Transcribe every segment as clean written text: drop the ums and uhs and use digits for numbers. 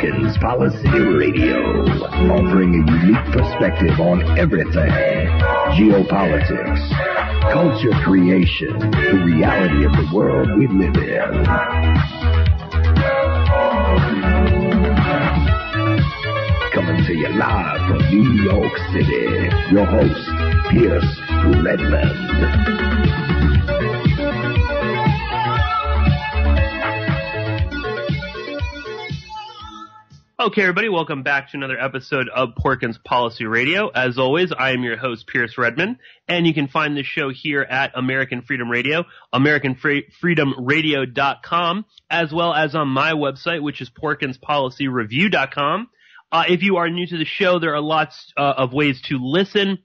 Porkins Policy Radio, offering a unique perspective on everything. Geopolitics, culture creation, the reality of the world we live in. Coming to you live from New York City, your host, Pierce Redmond. Okay, everybody, welcome back to another episode of Porkins Policy Radio. As always, I am your host, Pierce Redmond, and you can find the show here at American Freedom Radio, AmericanFreedomRadio.com, as well as on my website, which is PorkinsPolicyReview.com. If you are new to the show, there are lots of ways to listen.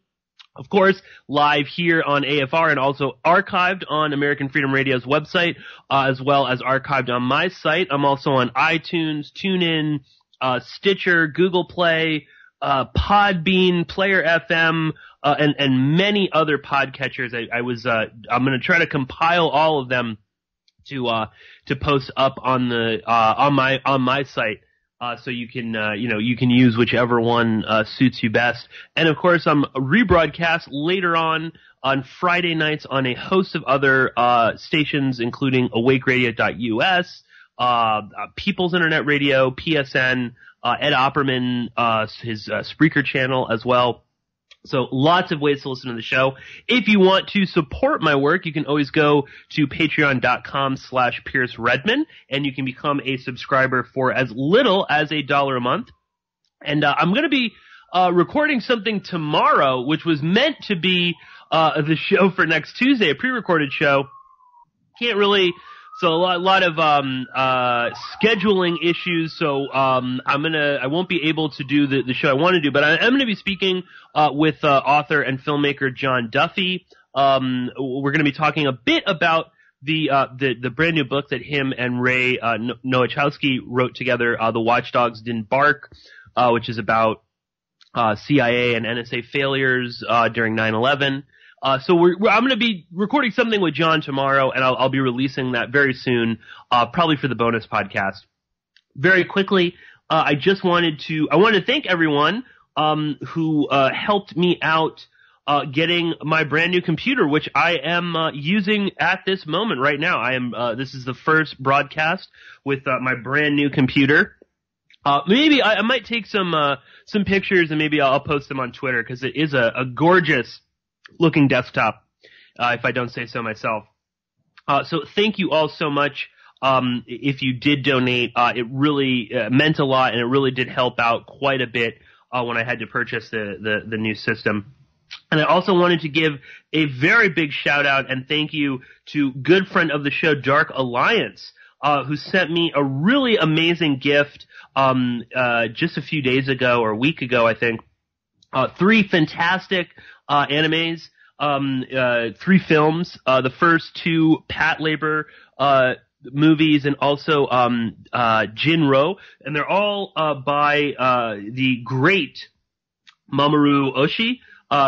Of course, live here on AFR and also archived on American Freedom Radio's website, as well as archived on my site. I'm also on iTunes, TuneIn, Stitcher, Google Play, Podbean, Player FM, and many other podcatchers. I'm going to try to compile all of them to post up on my site. So you can, you can use whichever one, suits you best. And of course, I'm rebroadcast later on Friday nights on a host of other, stations, including awakeradio.us, People's Internet Radio, PSN, Ed Opperman, his Spreaker channel as well. So lots of ways to listen to the show. If you want to support my work, you can always go to patreon.com/Pierce Redmond, and you can become a subscriber for as little as $1 a month. And I'm going to be recording something tomorrow, which was meant to be the show for next Tuesday, a pre-recorded show. So a lot of scheduling issues. So I won't be able to do the show I want to do, but I am going to be speaking with author and filmmaker John Duffy. We're going to be talking a bit about the brand new book that him and Ray Nowachowski wrote together, The Watchdogs Didn't Bark, which is about CIA and NSA failures during 9/11. So I'm going to be recording something with John tomorrow, and I'll be releasing that very soon, probably for the bonus podcast. Very quickly, I wanted to thank everyone, who, helped me out, getting my brand new computer, which I am, using at this moment right now. This is the first broadcast with, my brand new computer. Maybe I might take some pictures and maybe I'll post them on Twitter, because it is a gorgeous looking desktop, if I don't say so myself. So thank you all so much. If you did donate, it really meant a lot, and it really did help out quite a bit when I had to purchase the new system. And I also wanted to give a very big shout out and thank you to good friend of the show, Dark Alliance, who sent me a really amazing gift just a few days ago, or a week ago, I think. 3 fantastic animes, 3 films, the first 2 Pat Labor movies, and also Jinro, and they're all by the great Mamoru Oshii,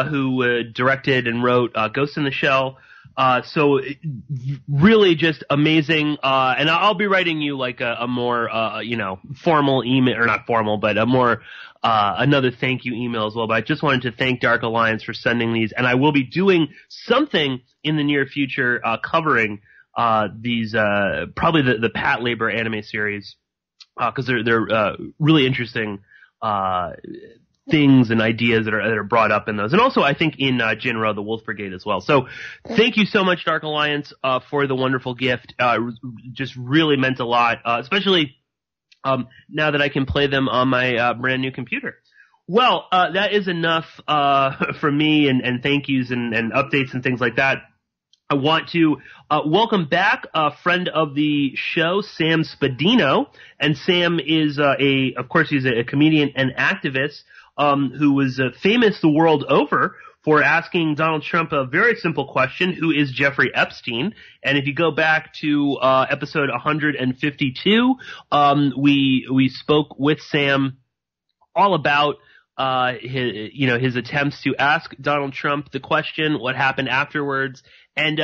who directed and wrote Ghost in the Shell. So really just amazing. And I'll be writing you like a more, formal email, or not formal, but a more, another thank you email as well. But I just wanted to thank Dark Alliance for sending these. And I will be doing something in the near future, covering, these, probably the Pat Labor anime series, cause they're really interesting, things and ideas that are brought up in those. And also, I think, in Jinro, the Wolf Brigade as well. So thank you so much, Dark Alliance, for the wonderful gift. Just really meant a lot, especially now that I can play them on my brand new computer. Well, that is enough for me and thank yous and updates and things like that. I want to welcome back a friend of the show, Sam Spadino. And Sam is of course, he's a comedian and activist who was famous the world over for asking Donald Trump a very simple question: who is Jeffrey Epstein? And if you go back to episode 152, we spoke with Sam all about his attempts to ask Donald Trump the question, what happened afterwards. And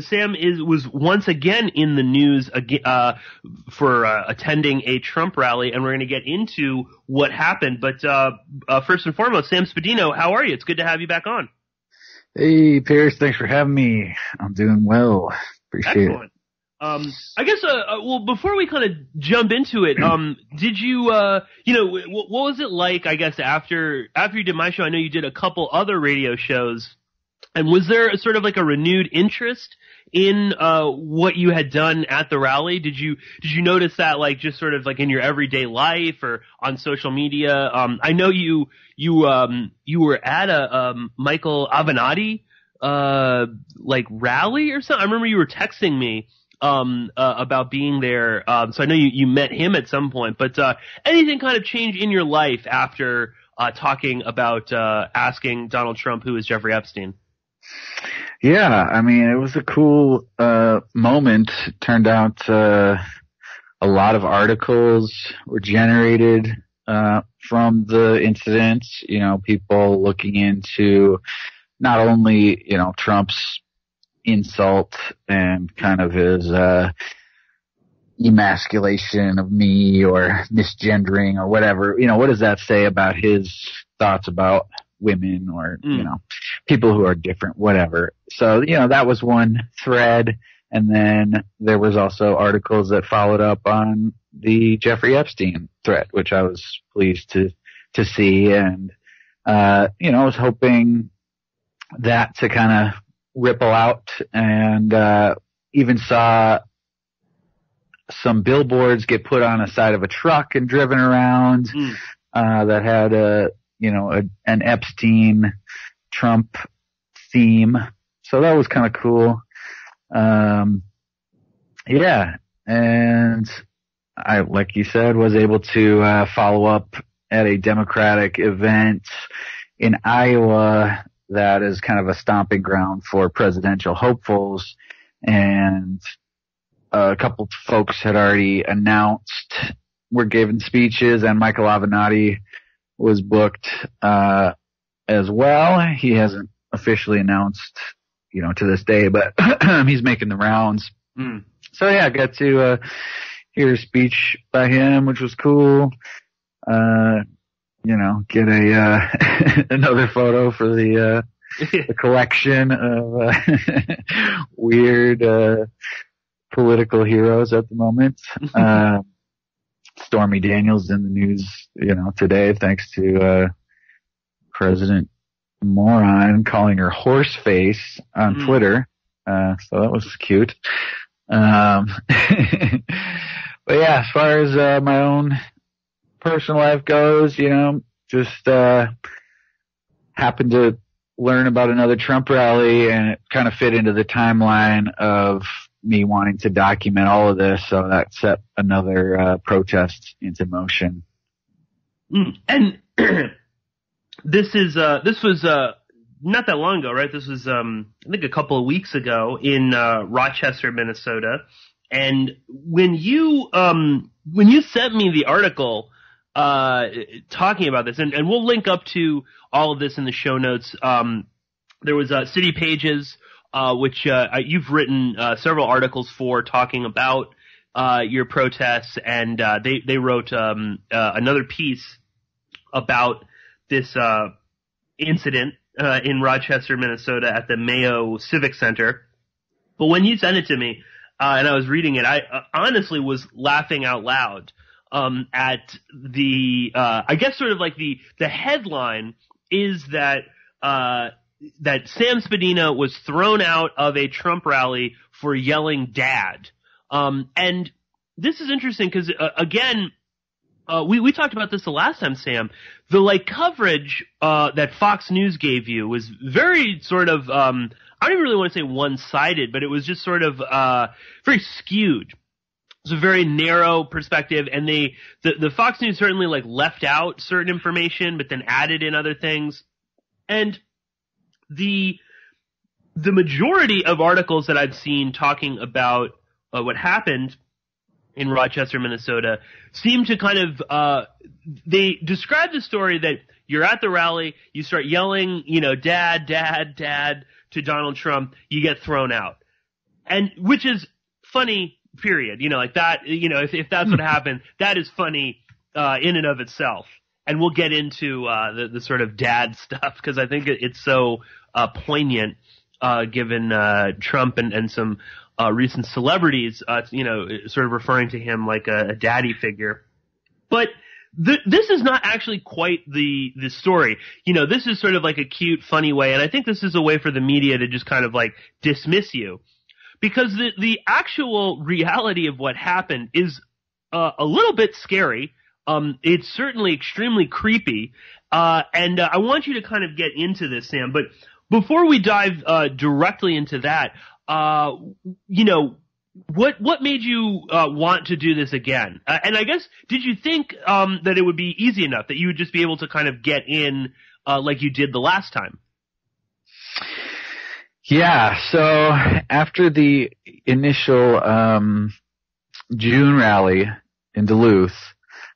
Sam was once again in the news for attending a Trump rally, and we're going to get into what happened. But first and foremost, Sam Spadino, how are you? It's good to have you back on. Hey, Pierce, thanks for having me. I'm doing well. Appreciate Excellent. I guess, well, before we kind of jump into it, did you, what was it like, I guess, after you did my show? I know you did a couple other radio shows, and was there a sort of like a renewed interest in, what you had done at the rally? Did you notice that, like, just sort of like in your everyday life or on social media? I know you were at a, Michael Avenatti, like rally or something. I remember you were texting me about being there. So I know you met him at some point, but anything kind of change in your life after talking about asking Donald Trump who is Jeffrey Epstein? Yeah, I mean, it was a cool moment. Turned out a lot of articles were generated from the incident. You know, people looking into not only, you know, Trump's insult and kind of his emasculation of me or misgendering or whatever. You know, what does that say about his thoughts about women or, you know, people who are different, whatever. So, you know, that was one thread. And then there was also articles that followed up on the Jeffrey Epstein threat, which I was pleased to see. And, you know, I was hoping that to kind of ripple out, and even saw some billboards get put on a side of a truck and driven around that had an Epstein Trump theme. So that was kind of cool. Yeah, and I, like you said, was able to follow up at a Democratic event in Iowa that is kind of a stomping ground for presidential hopefuls, and a couple folks had already announced were giving speeches, and Michael Avenatti was booked as well. He hasn't officially announced, you know, to this day, but he's making the rounds. So yeah, I got to hear a speech by him, which was cool. You know, get a another photo for the collection of weird political heroes at the moment. Stormy Daniels in the news, you know, today, thanks to President Moron calling her horse face on Twitter. So that was cute. But yeah, as far as my own personal life goes, you know, just happened to learn about another Trump rally, and it kind of fit into the timeline of me wanting to document all of this, so that set another protest into motion. And this was not that long ago, right? This was I think a couple of weeks ago in Rochester, Minnesota. And when you sent me the article talking about this, and we'll link up to all of this in the show notes. There was City Pages, which you've written several articles for, talking about your protests, and they wrote another piece about this incident in Rochester, Minnesota, at the Mayo Civic Center. But when you sent it to me, and I was reading it, I honestly was laughing out loud at the I guess sort of like the headline is that that Sam Spadino was thrown out of a Trump rally for yelling "Dad," and this is interesting because again, we talked about this the last time, Sam. The like coverage that Fox News gave you was very sort of I don't even really want to say one-sided, but it was just sort of very skewed. It's a very narrow perspective, and the Fox News certainly like left out certain information, but then added in other things. And the majority of articles that I've seen talking about what happened in Rochester, Minnesota, seem to kind of they describe the story that you're at the rally, you start yelling, you know, "Dad, Dad, Dad," to Donald Trump, you get thrown out. And which is funny, period. Like that, if that's what happened, that is funny in and of itself. And we'll get into the sort of dad stuff because I think it's so poignant given Trump and some recent celebrities, sort of referring to him like a daddy figure. But this is not actually quite the story. This is sort of like a cute, funny way, and I think this is a way for the media to just kind of like dismiss you. Because the actual reality of what happened is a little bit scary. It's certainly extremely creepy. And I want you to kind of get into this, Sam. But before we dive directly into that, what made you want to do this again? And I guess, did you think that it would be easy enough, that you would just be able to kind of get in like you did the last time? Yeah, so after the initial June rally in Duluth,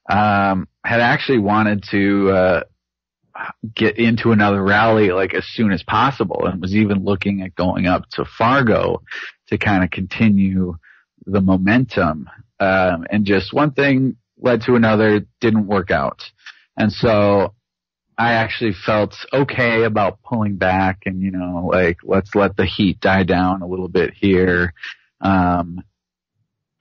had actually wanted to get into another rally like as soon as possible, and was even looking at going up to Fargo to kind of continue the momentum. And just one thing led to another, didn't work out. And so I actually felt okay about pulling back and, like, let's let the heat die down a little bit here.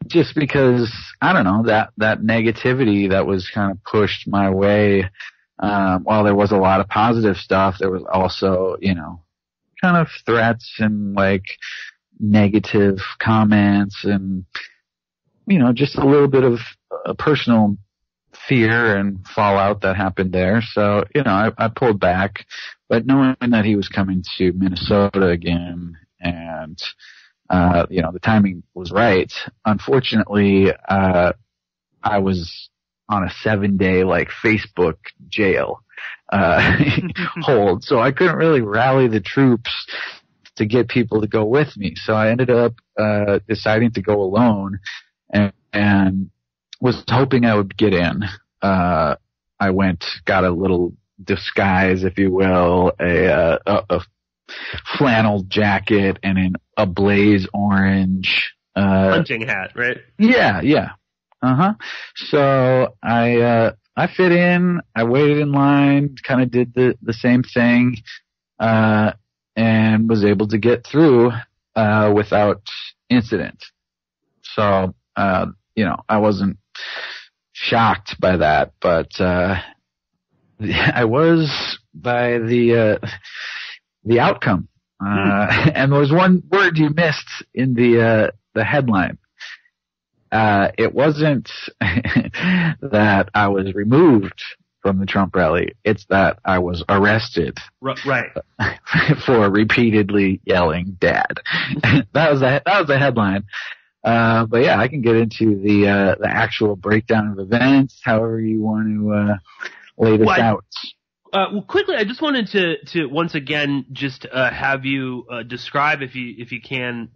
Just because, I don't know, that negativity that was kind of pushed my way, while there was a lot of positive stuff, there was also, kind of threats and like negative comments and, just a little bit of personal fear and fallout that happened there. So, I pulled back, but knowing that he was coming to Minnesota again and, the timing was right. Unfortunately, I was on a 7-day like Facebook jail, hold. So I couldn't really rally the troops to get people to go with me. So I ended up, deciding to go alone and was hoping I would get in. I got a little disguise, if you will, a flannel jacket and a blaze orange, hunting hat, right? Yeah. So I fit in, I waited in line, kind of did the same thing, and was able to get through, without incident. So, I wasn't shocked by that, but, I was by the outcome. And there was one word you missed in the headline. It wasn't that I was removed from the Trump rally. It's that I was arrested. Right. For repeatedly yelling "Dad." That was the headline. But yeah, I can get into the actual breakdown of events, however you want to lay this out. Well, quickly, I just wanted to once again just have you describe, if you can,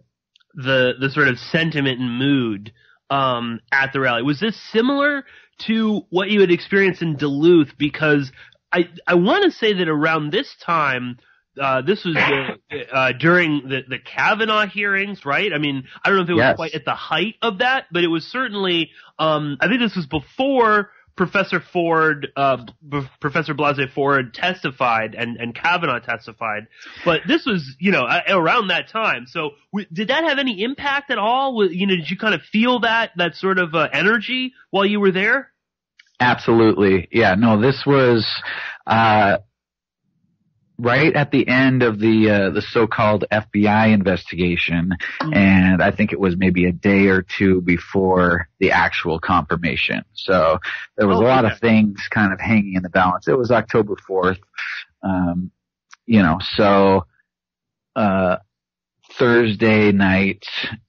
the sort of sentiment and mood at the rally. Was this similar to what you had experienced in Duluth? Because I want to say that around this time, this was during the Kavanaugh hearings, right? I mean, I don't know if it was quite at the height of that, but it was certainly, I think this was before Professor Blasey Ford testified and Kavanaugh testified, but this was, around that time. So did that have any impact at all? Did you kind of feel that sort of energy while you were there? Absolutely. Yeah, no, this was, right at the end of the so-called FBI investigation, and I think it was maybe a day or two before the actual confirmation. So there was a lot of things kind of hanging in the balance. It was October 4th, so Thursday night,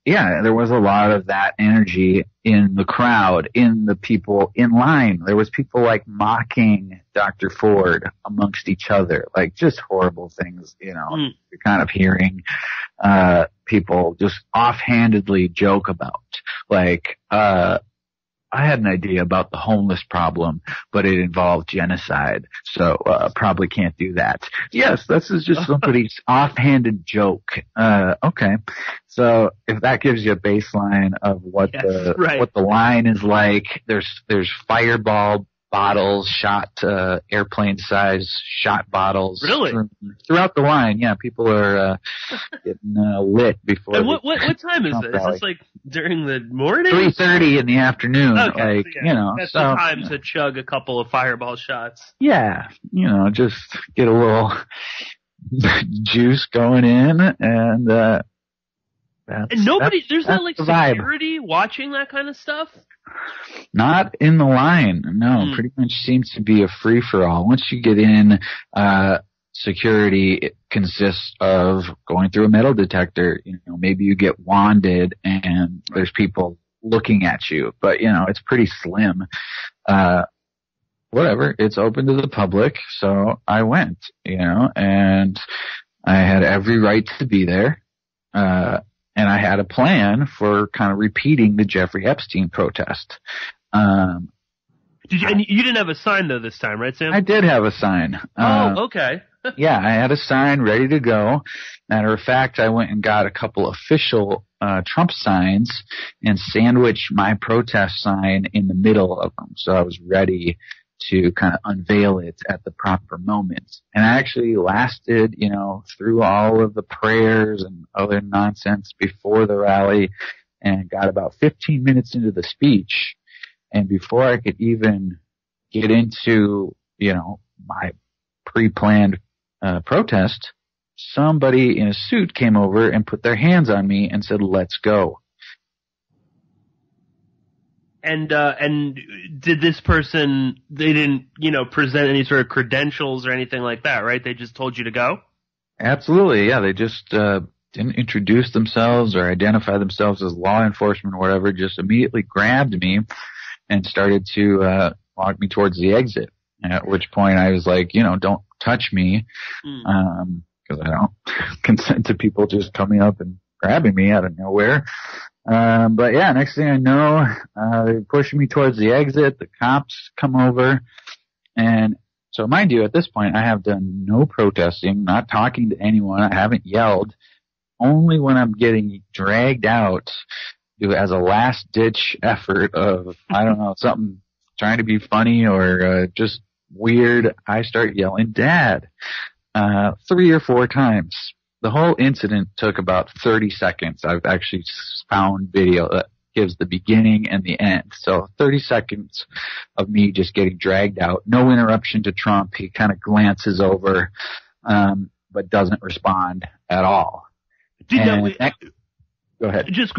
there was a lot of that energy in the crowd, in the people in line. There was people like mocking Dr. Ford amongst each other, like just horrible things, You're kind of hearing people just offhandedly joke about, like, I had an idea about the homeless problem, but it involved genocide, so probably can't do that. Yes, this is just somebody's offhanded joke. Okay, so if that gives you a baseline of what what the line is like, there's fireball bottles, airplane size shot bottles. Really? Throughout the line, yeah, people are getting lit before. And what time is it? Is this like during the morning? 3:30 in the afternoon. Okay, like, so, yeah, you know, that's so the time to chug a couple of fireball shots. Yeah, you know, just get a little juice going in, and there's not like security vibe. watching that kind of stuff. Not in the line, no. Pretty much seems to be a free for all. Once you get in, security consists of going through a metal detector. You know, maybe you get wanded and there's people looking at you, but you know, it's pretty slim. Whatever, it's open to the public, so I went, you know, and I had every right to be there. And I had a plan for kind of repeating the Jeffrey Epstein protest. And you didn't have a sign though this time, right, Sam? I did have a sign. Okay. Yeah, I had a sign ready to go. Matter of fact, I went and got a couple official Trump signs and sandwiched my protest sign in the middle of them. So I was ready to kind of unveil it at the proper moment. And I actually lasted, you know, through all of the prayers and other nonsense before the rally and got about 15 minutes into the speech. And before I could even get into, you know, my pre-planned protest, somebody in a suit came over and put their hands on me and said, "Let's go." And did this person, they didn't, you know, present any sort of credentials or anything like that, right? They just told you to go? Absolutely, yeah. They just didn't introduce themselves or identify themselves as law enforcement or whatever, just immediately grabbed me and started to walk me towards the exit, at which point I was like, you know, don't touch me, because I don't consent to people just coming up and grabbing me out of nowhere. But yeah, next thing I know, they're pushing me towards the exit. The cops come over. And so mind you, at this point, I have done no protesting, not talking to anyone. I haven't yelled. Only when I'm getting dragged out as a last ditch effort of, I don't know, something trying to be funny or just weird, I start yelling, "Dad," 3 or 4 times. The whole incident took about 30 seconds. I've actually found video that gives the beginning and the end. So 30 seconds of me just getting dragged out. No interruption to Trump. He kind of glances over, but doesn't respond at all. Go ahead. Just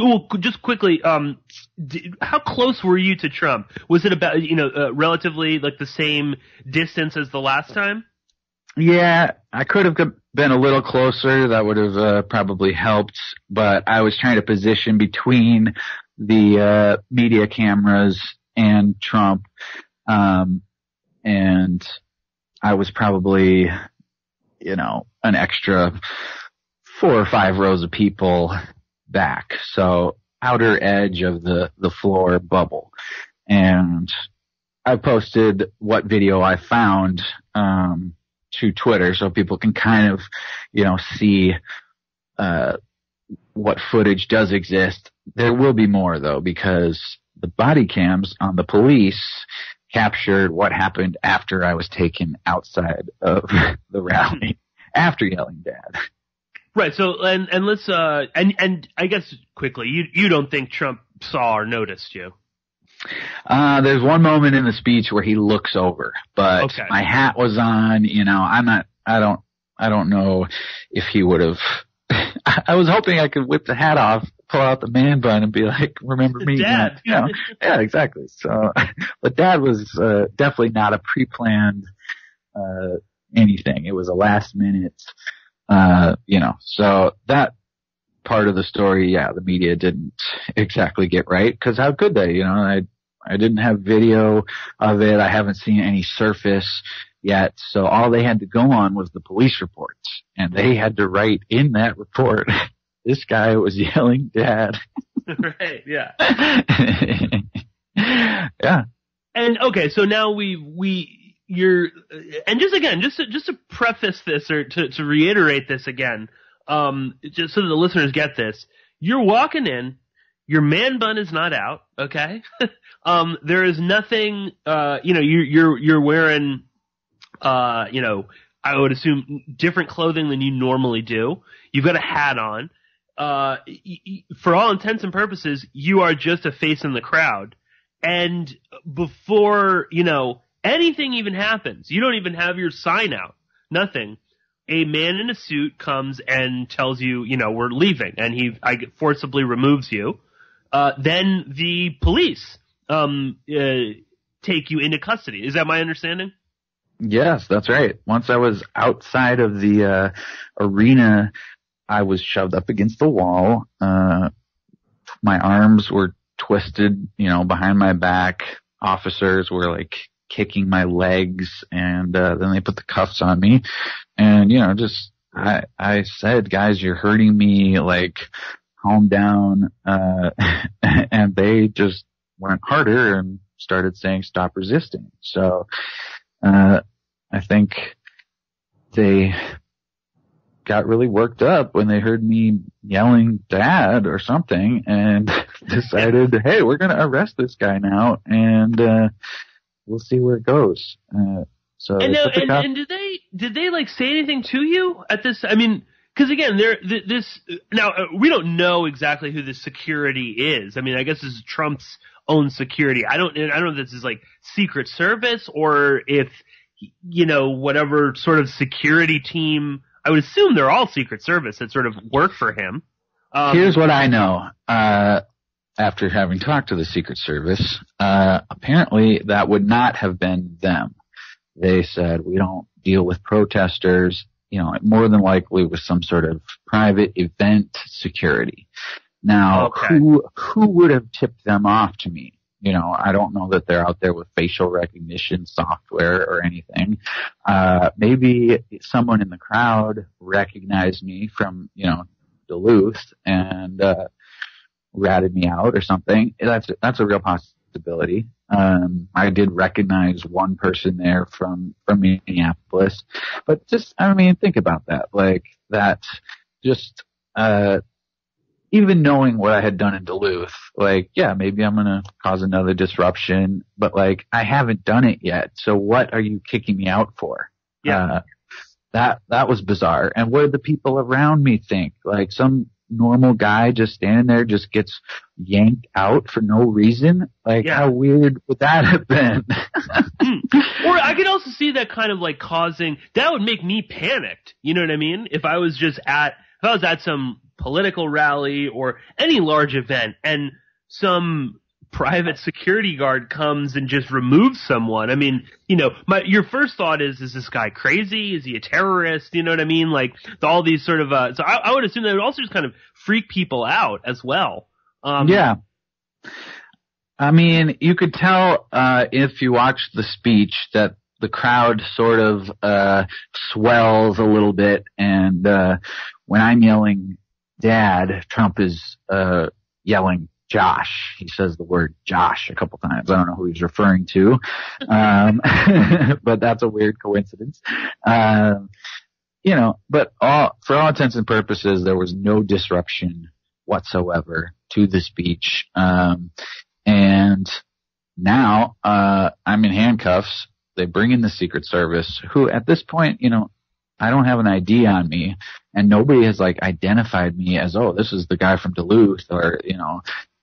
quickly, how close were you to Trump? Was it about, you know, relatively like the same distance as the last time? Yeah, I could have been a little closer. That would have probably helped. But I was trying to position between the media cameras and Trump, and I was probably, you know, an extra 4 or 5 rows of people back. So outer edge of the floor bubble. And I posted what video I found to Twitter so people can kind of, you know, see what footage does exist. There will be more though, because the body cams on the police captured what happened after I was taken outside of the rally after yelling "Dad." Right. So, and let's, and I guess quickly, you don't think Trump saw or noticed you? There's one moment in the speech where he looks over, but okay. My hat was on, you know, I don't know if he would have, I was hoping I could whip the hat off, pull out the man bun and be like, "Remember me, Dad." You know? Yeah, exactly. So, but Dad was, definitely not a pre-planned, anything. It was a last minute, you know, so that part of the story, yeah, the media didn't exactly get right, because how could they? You know, I didn't have video of it. I haven't seen any surface yet. So all they had to go on was the police reports, and they had to write in that report, "This guy was yelling "Dad." Right. Yeah. Yeah. And okay, so now you're, and just to preface this or to reiterate this again, just so that the listeners get this, you're walking in, your man bun is not out, okay? There is nothing, you're wearing, I would assume different clothing than you normally do. You've got a hat on. For all intents and purposes, you are just a face in the crowd. And before, anything even happens, you don't even have your sign out. Nothing. A man in a suit comes and tells you, we're leaving, and forcibly removes you. Then the police, take you into custody. Is that my understanding? Yes, that's right. Once I was outside of the arena, I was shoved up against the wall. My arms were twisted, behind my back. Officers were like kicking my legs, and then they put the cuffs on me. And I said, guys, you're hurting me, like, calm down. And they just went harder and started saying, stop resisting. So I think they got really worked up when they heard me yelling "Dad" or something, and decided, hey, we're going to arrest this guy now, and we'll see where it goes. And did they like say anything to you at this? I mean, because again, we don't know exactly who this security is. I mean, I guess this is Trump's own security. I don't know if this is like Secret Service or if whatever sort of security team. I would assume they're all Secret Service that sort of work for him. Here's what I know. After having talked to the Secret Service, apparently that would not have been them. They said, we don't deal with protesters. More than likely with some sort of private event security. Now, okay. who would have tipped them off to me? I don't know that they're out there with facial recognition software or anything. Maybe someone in the crowd recognized me from, Duluth and, ratted me out or something. That's a real possibility. I did recognize one person there from Minneapolis, but think about that. Like that, just, even knowing what I had done in Duluth, maybe I'm going to cause another disruption, but I haven't done it yet. So what are you kicking me out for? Yeah. That was bizarre. And what did the people around me think? Like some normal guy just standing there just gets yanked out for no reason? How weird would that have been? Or I could also see that kind of that would make me panicked. You know what I mean? If I was at some political rally or any large event and some private security guard comes and just removes someone. I mean, your first thought is this guy crazy? Is he a terrorist? You know what I mean? All these sort of, so I would assume that would also just kind of freak people out as well. Yeah. I mean, you could tell, if you watch the speech that the crowd sort of, swells a little bit. And, when I'm yelling Dad, Trump is, yelling Josh. He says the word Josh a couple times. I don't know who he's referring to. But that's a weird coincidence. But for all intents and purposes, there was no disruption whatsoever to the speech. And now, I'm in handcuffs. They bring in the Secret Service, who at this point, I don't have an ID on me, and nobody has identified me as, oh, this is the guy from Duluth, or,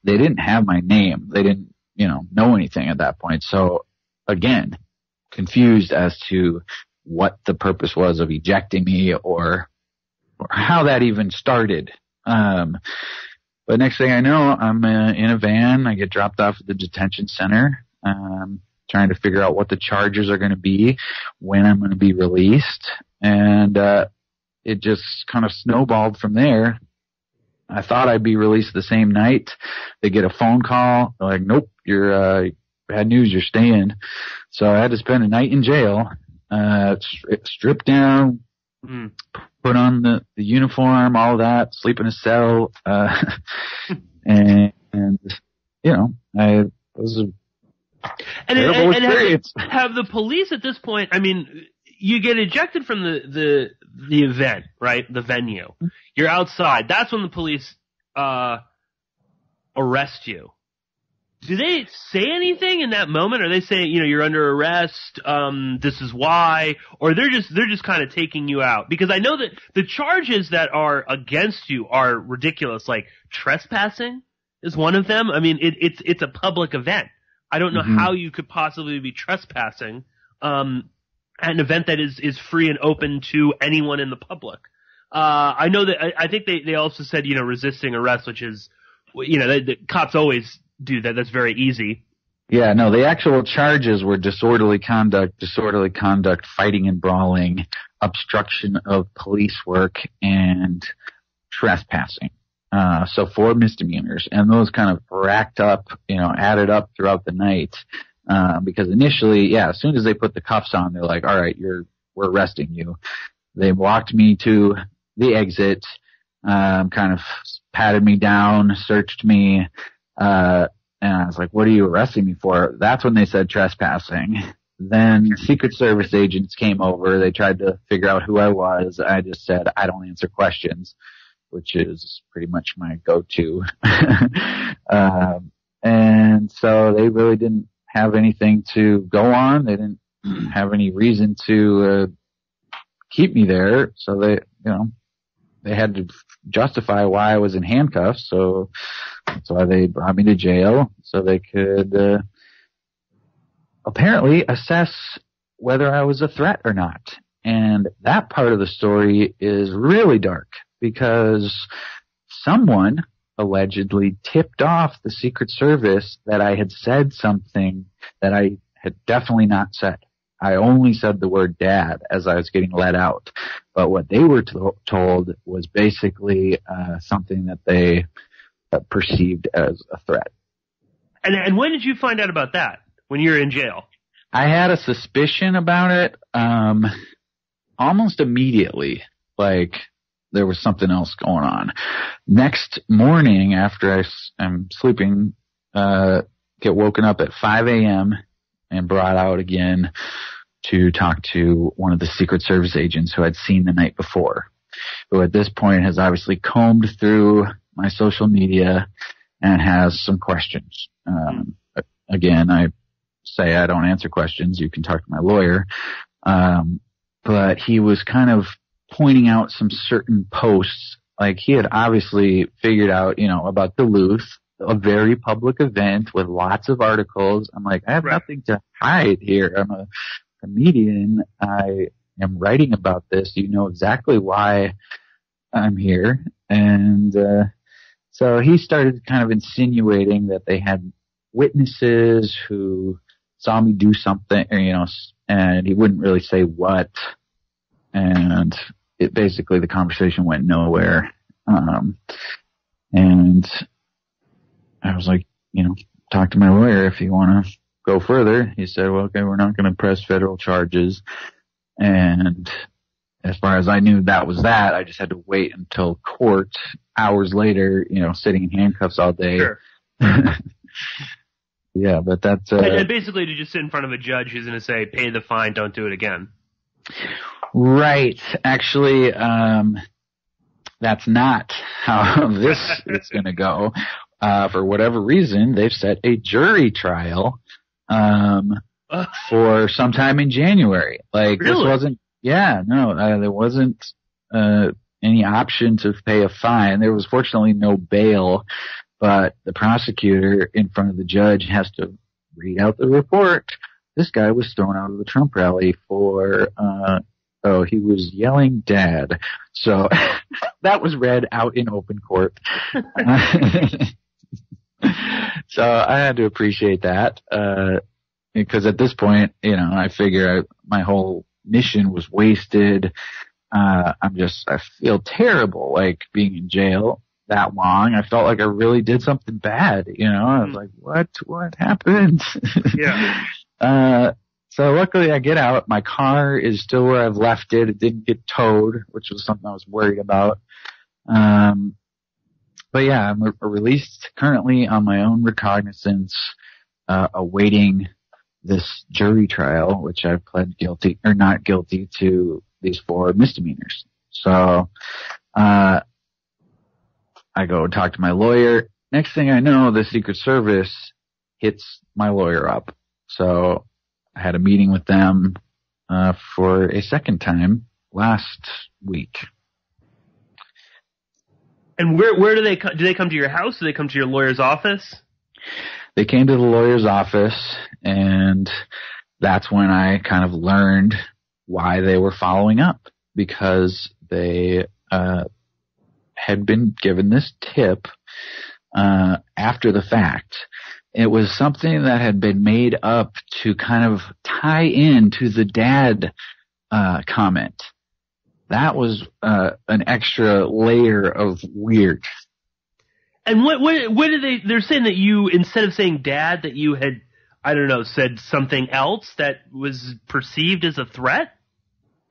they didn't have my name. They didn't, know anything at that point. So again, confused as to what the purpose was of ejecting me or how that even started. But next thing I know, I'm in a van. I get dropped off at the detention center, trying to figure out what the charges are going to be, when I'm going to be released. And it just kind of snowballed from there. I thought I'd be released the same night. They get a phone call. They're like, nope, you're bad news, you're staying. So I had to spend a night in jail, stripped down, put on the uniform, all that, sleep in a cell. And it was terrible experience. Have the police at this point, I mean, you get ejected from the event, right? The venue. You're outside. That's when the police arrest you. Do they say anything in that moment? Are they saying, you're under arrest, this is why, or they're just kind of taking you out? Because I know that the charges that are against you are ridiculous, like trespassing is one of them. I mean, it's a public event. I don't know how you could possibly be trespassing at an event that is free and open to anyone in the public. I know that I think they also said, resisting arrest, which is, the cops always do that. That's very easy. Yeah, no, the actual charges were disorderly conduct, fighting and brawling, obstruction of police work, and trespassing. So 4 misdemeanors, and those kind of racked up, added up throughout the night. Because initially, as soon as they put the cuffs on, they're like, all right, we're arresting you. They walked me to the exit, kind of patted me down, searched me, and I was like, what are you arresting me for? That's when they said trespassing. Then Secret Service agents came over. They tried to figure out who I was. I just said, I don't answer questions, which is pretty much my go-to. And so they really didn't have anything to go on. They didn't have any reason to keep me there. So they had to justify why I was in handcuffs. So that's why they brought me to jail, so they could apparently assess whether I was a threat or not. And that part of the story is really dark because someone allegedly tipped off the Secret Service that I had said something that I had definitely not said. I only said the word dad as I was getting let out. But what they were told was basically something that they perceived as a threat. And when did you find out about that? When you were in jail? I had a suspicion about it almost immediately. Like, there was something else going on. Next morning, after I'm sleeping, get woken up at 5 a.m., and brought out again to talk to one of the Secret Service agents who I'd seen the night before, who at this point has obviously combed through my social media and has some questions. Again, I say I don't answer questions. You can talk to my lawyer. But he was kind of pointing out some certain posts. Like, he had obviously figured out, about Duluth, a very public event with lots of articles. I'm like, I have nothing to hide here. I'm a comedian. I am writing about this. You know exactly why I'm here. And so he started kind of insinuating that they had witnesses who saw me do something, and he wouldn't really say what. And basically the conversation went nowhere. And I was like, talk to my lawyer if you want to go further. He said, well, okay, we're not going to press federal charges. And as far as I knew, that was that. I just had to wait until court hours later, sitting in handcuffs all day. Sure. Yeah, but that's... and basically to just sit in front of a judge who's going to say, pay the fine, don't do it again. Right. Actually, that's not how this is going to go. For whatever reason, they've set a jury trial for sometime in January. Like, really? This wasn't, there wasn't any option to pay a fine. There was fortunately no bail, but the prosecutor in front of the judge has to read out the report. This guy was thrown out of the Trump rally for he was yelling dad. So that was read out in open court. So I had to appreciate that, because at this point, I figure my whole mission was wasted. I feel terrible, like, being in jail that long. I felt like I really did something bad, I was like, what happened? Yeah. So luckily I get out. My car is still where I've left it. It didn't get towed, which was something I was worried about. But yeah, I'm released currently on my own recognizance, awaiting this jury trial, which I pled guilty or not guilty to these 4 misdemeanors. So, I go talk to my lawyer. Next thing I know, the Secret Service hits my lawyer up. So I had a meeting with them, for a second time last week. And where do they come to your house? Do they come to your lawyer's office? They came to the lawyer's office, and that's when I kind of learned why they were following up, because they had been given this tip after the fact. It was something that had been made up to kind of tie in to the dad comment. That was an extra layer of weird. And what did they're saying that you, instead of saying dad, that you had, I don't know, said something else that was perceived as a threat?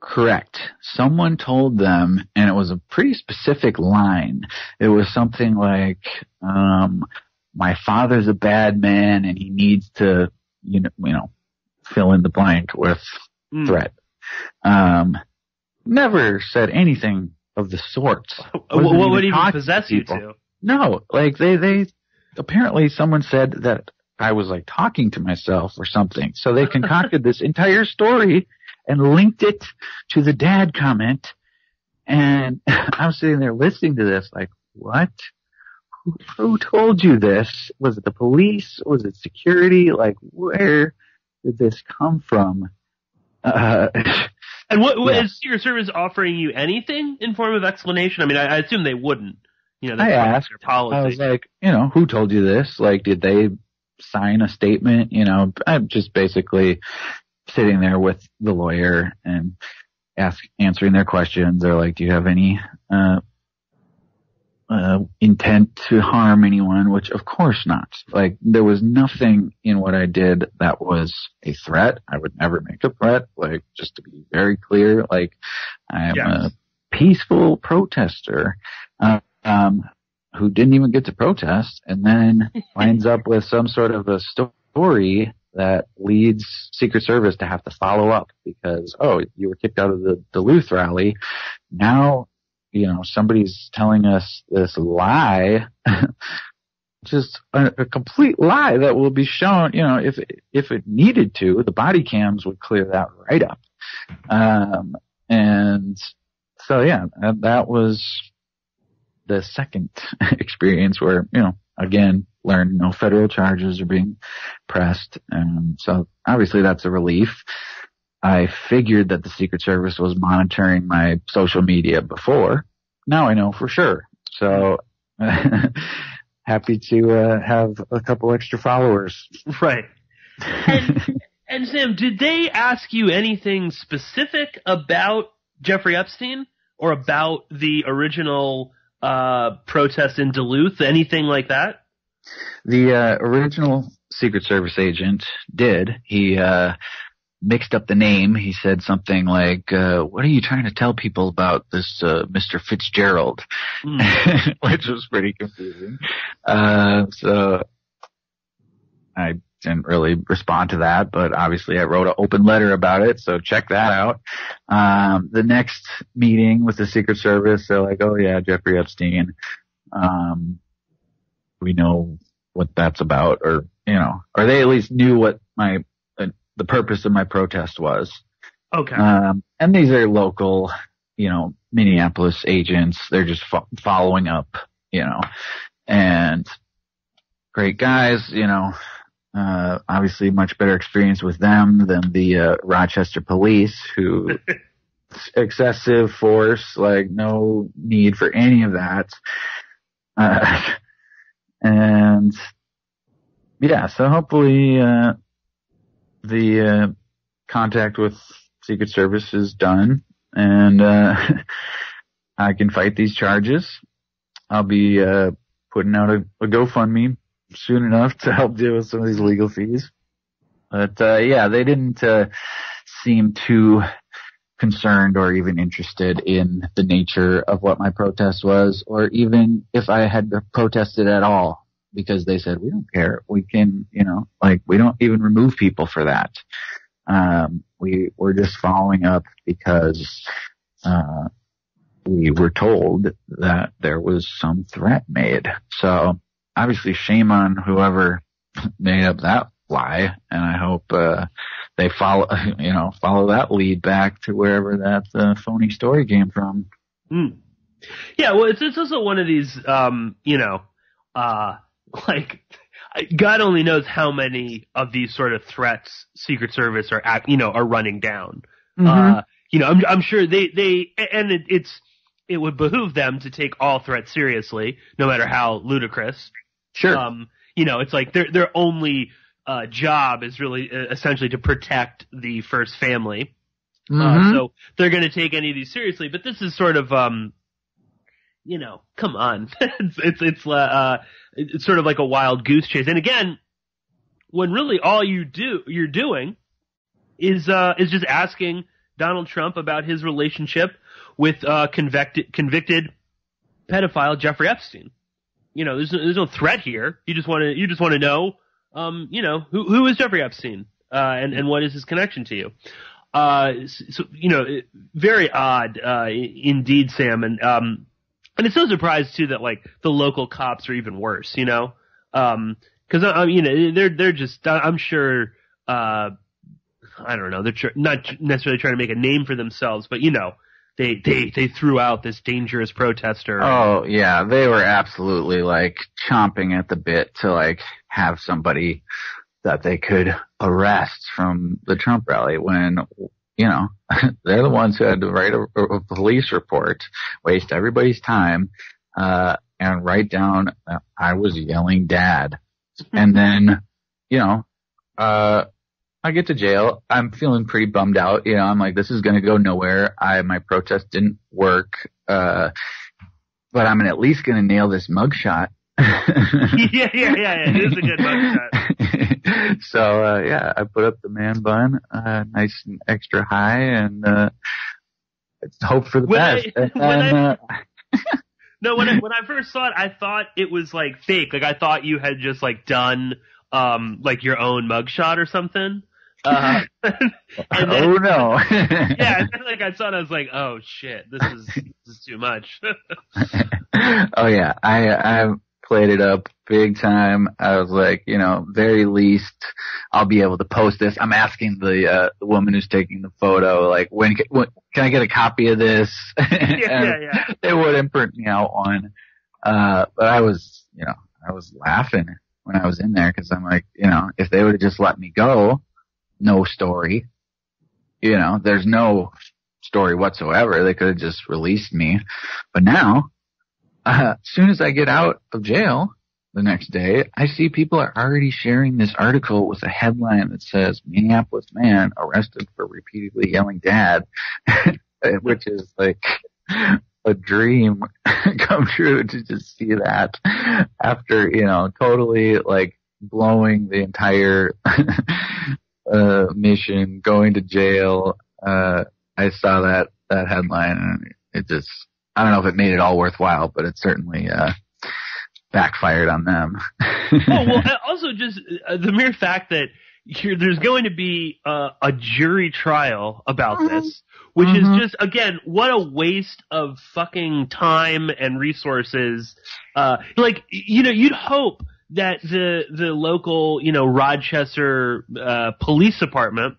Correct. Someone told them, and it was a pretty specific line. It was something like, my father's a bad man and he needs to, you know, fill in the blank with threat. Never said anything of the sort. What would even possess you to? No, like they apparently someone said that I was like talking to myself or something. So they concocted this entire story and linked it to the dad comment. And I'm sitting there listening to this like, what? Who told you this? Was it the police? Was it security? Like, where did this come from? And what is Secret Service offering you anything in form of explanation? I mean, I assume they wouldn't. You know, that's I asked. Their policy. I was like, you know, who told you this? Like, did they sign a statement? You know, I'm just basically sitting there with the lawyer and answering their questions. They're like, do you have any intent to harm anyone? Which of course not. Like, there was nothing in what I did that was a threat. I would never make a threat. Like, just to be very clear, like, I am a peaceful protester, who didn't even get to protest and then winds up with some sort of a story that leads Secret Service to have to follow up because, oh, you were kicked out of the Duluth rally. Now, you know, somebody's telling us this lie, just a complete lie that will be shown, you know, if it needed to, the body cams would clear that right up. And so, yeah, that was the second experience where, you know, again, learned no federal charges are being pressed. And so obviously that's a relief. I figured that the Secret Service was monitoring my social media before. Now I know for sure. So happy to have a couple extra followers. Right. And Sam, did they ask you anything specific about Jeffrey Epstein or about the original protest in Duluth? Anything like that? The original Secret Service agent did. He mixed up the name. He said something like, what are you trying to tell people about this Mr. Fitzgerald? Which was pretty confusing. So I didn't really respond to that, but obviously I wrote an open letter about it, so check that out. The next meeting with the Secret Service, they're like, oh yeah, Jeffrey Epstein. We know what that's about, or, you know, or they at least knew what the purpose of my protest was. Okay. And these are local, you know, Minneapolis agents. They're just following up, you know, and great guys, you know, obviously much better experience with them than the Rochester police, who excessive force, like no need for any of that. And yeah, so hopefully the contact with Secret Service is done and I can fight these charges. I'll be putting out a GoFundMe soon enough to help deal with some of these legal fees. But yeah, they didn't seem too concerned or even interested in the nature of what my protest was, or even if I had protested at all. because they said, we don't care. We can, we don't even remove people for that. We're just following up because, we were told that there was some threat made. So obviously shame on whoever made up that lie. And I hope, they follow that lead back to wherever that, phony story came from. Mm. Yeah, well, it's also one of these, God only knows how many of these sort of threats Secret Service are running down. Mm-hmm. I'm sure it would behoove them to take all threats seriously, no matter how ludicrous. Sure. It's like their only job is really essentially to protect the first family. Mm-hmm. So they're going to take any of these seriously, but this is sort of, come on. It's sort of like a wild goose chase. And again, when really all you're doing is just asking Donald Trump about his relationship with, convicted pedophile Jeffrey Epstein. There's no threat here. You just want to know, who is Jeffrey Epstein, and what is his connection to you? Very odd, indeed, Sam. And it's no surprise too that like the local cops are even worse, cause they're just, I'm sure, I don't know, they're not necessarily trying to make a name for themselves, but they threw out this dangerous protester. Oh yeah, they were absolutely like chomping at the bit to like have somebody that they could arrest from the Trump rally when, they're the ones who had to write a police report, waste everybody's time, and write down, I was yelling dad. And then, I get to jail. I'm feeling pretty bummed out. I'm like, this is going to go nowhere. My protest didn't work. But I'm at least going to nail this mugshot. Yeah. It is a good mugshot. So, I put up the man bun, nice and extra high, and, hope for the best. When I first saw it, I thought it was like fake. Like I thought you had just like done, like your own mugshot or something. And then, oh no. Yeah, and then like I saw it, I was like, oh shit, this is too much. Oh yeah, I played it up big time. I was like, very least I'll be able to post this. I'm asking the woman who's taking the photo, like, when can I get a copy of this? Yeah. They wouldn't print me out one. But I was laughing when I was in there because I'm like, if they would have just let me go, no story. There's no story whatsoever. They could have just released me. But now, as soon as I get out of jail the next day, I see people are already sharing this article with a headline that says, Minneapolis man arrested for repeatedly yelling dad, which is like a dream come true to just see that after, totally like blowing the entire mission, going to jail. I saw that headline and it just, I don't know if it made it all worthwhile, but it certainly backfired on them. Also just the mere fact that there's going to be a jury trial about this, which is just, again, what a waste of fucking time and resources. You'd hope that the local, Rochester police department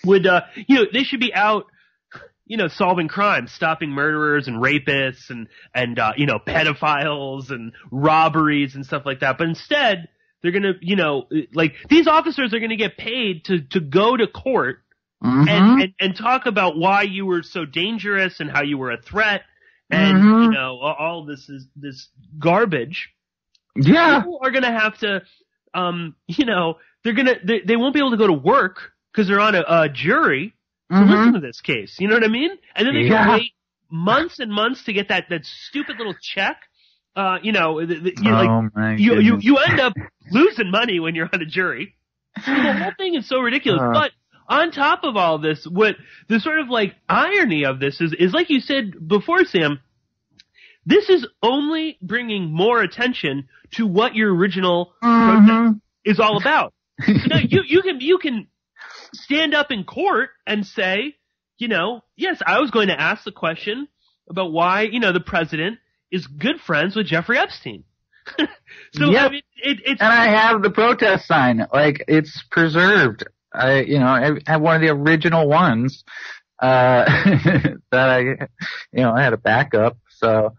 would, they should be out, solving crimes, stopping murderers and rapists and pedophiles and robberies and stuff like that. But instead, they're gonna, these officers are gonna get paid to go to court and talk about why you were so dangerous and how you were a threat and, all this garbage. Yeah. People are gonna have to, they won't be able to go to work because they're on a jury. To listen to this case, you know what I mean? And then they can wait months and months to get that stupid little check. You end up losing money when you're on a jury. So the whole thing is so ridiculous. But on top of all this, what the sort of like irony of this is like you said before, Sam, this is only bringing more attention to what your original protest is all about. So now you can stand up in court and say, yes, I was going to ask the question about why, the president is good friends with Jeffrey Epstein. So, yep. I mean, it's... And I have the protest sign. Like, it's preserved. I have one of the original ones, that I had a backup. So,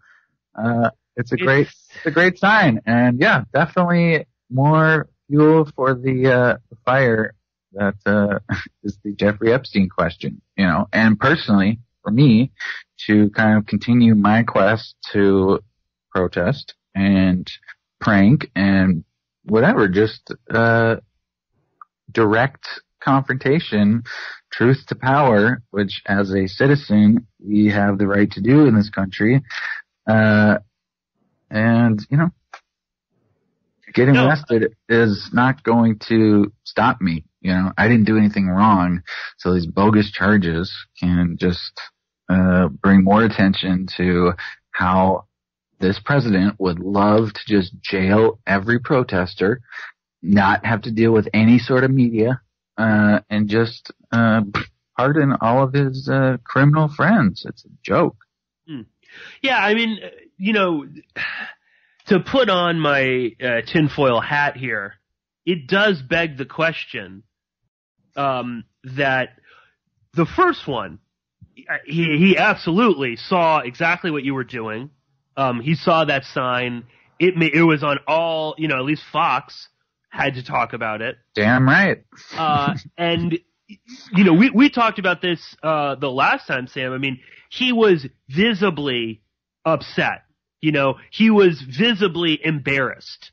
it's a great sign. And yeah, definitely more fuel for the fire that, is the Jeffrey Epstein question, and personally, for me, to kind of continue my quest to protest and prank and whatever, just direct confrontation, truth to power, which as a citizen we have the right to do in this country. And getting arrested is not going to stop me. I didn't do anything wrong, so these bogus charges can just bring more attention to how this president would love to just jail every protester, not have to deal with any sort of media, and just pardon all of his criminal friends. It's a joke. Yeah, I mean, to put on my tinfoil hat here, it does beg the question that the first one, he absolutely saw exactly what you were doing. He saw that sign. It was on all, at least Fox had to talk about it. Damn right. And, we talked about this the last time, Sam. I mean, he was visibly upset. He was visibly embarrassed.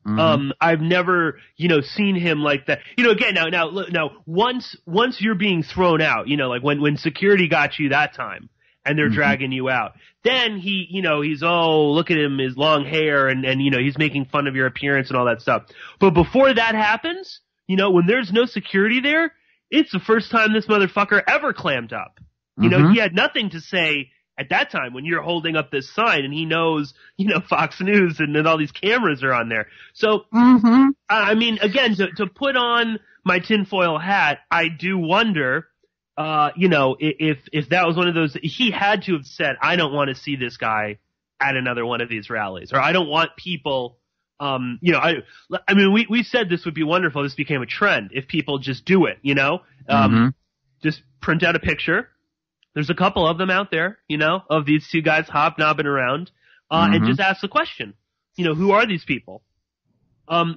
I've never, seen him like that. Again, now, once you're being thrown out, like when security got you that time and they're dragging you out, then he's, look at him, his long hair and, he's making fun of your appearance and all that stuff. But before that happens, when there's no security there, it's the first time this motherfucker ever clammed up. He had nothing to say at that time when you're holding up this sign and he knows, Fox News and then all these cameras are on there. So, I mean, again, to put on my tinfoil hat, I do wonder, if that was one of those, he had to have said, I don't want to see this guy at another one of these rallies, or I don't want people, I mean, we said this would be wonderful. This became a trend if people just do it, just print out a picture. There's a couple of them out there, of these two guys hobnobbing around, and just ask the question, who are these people?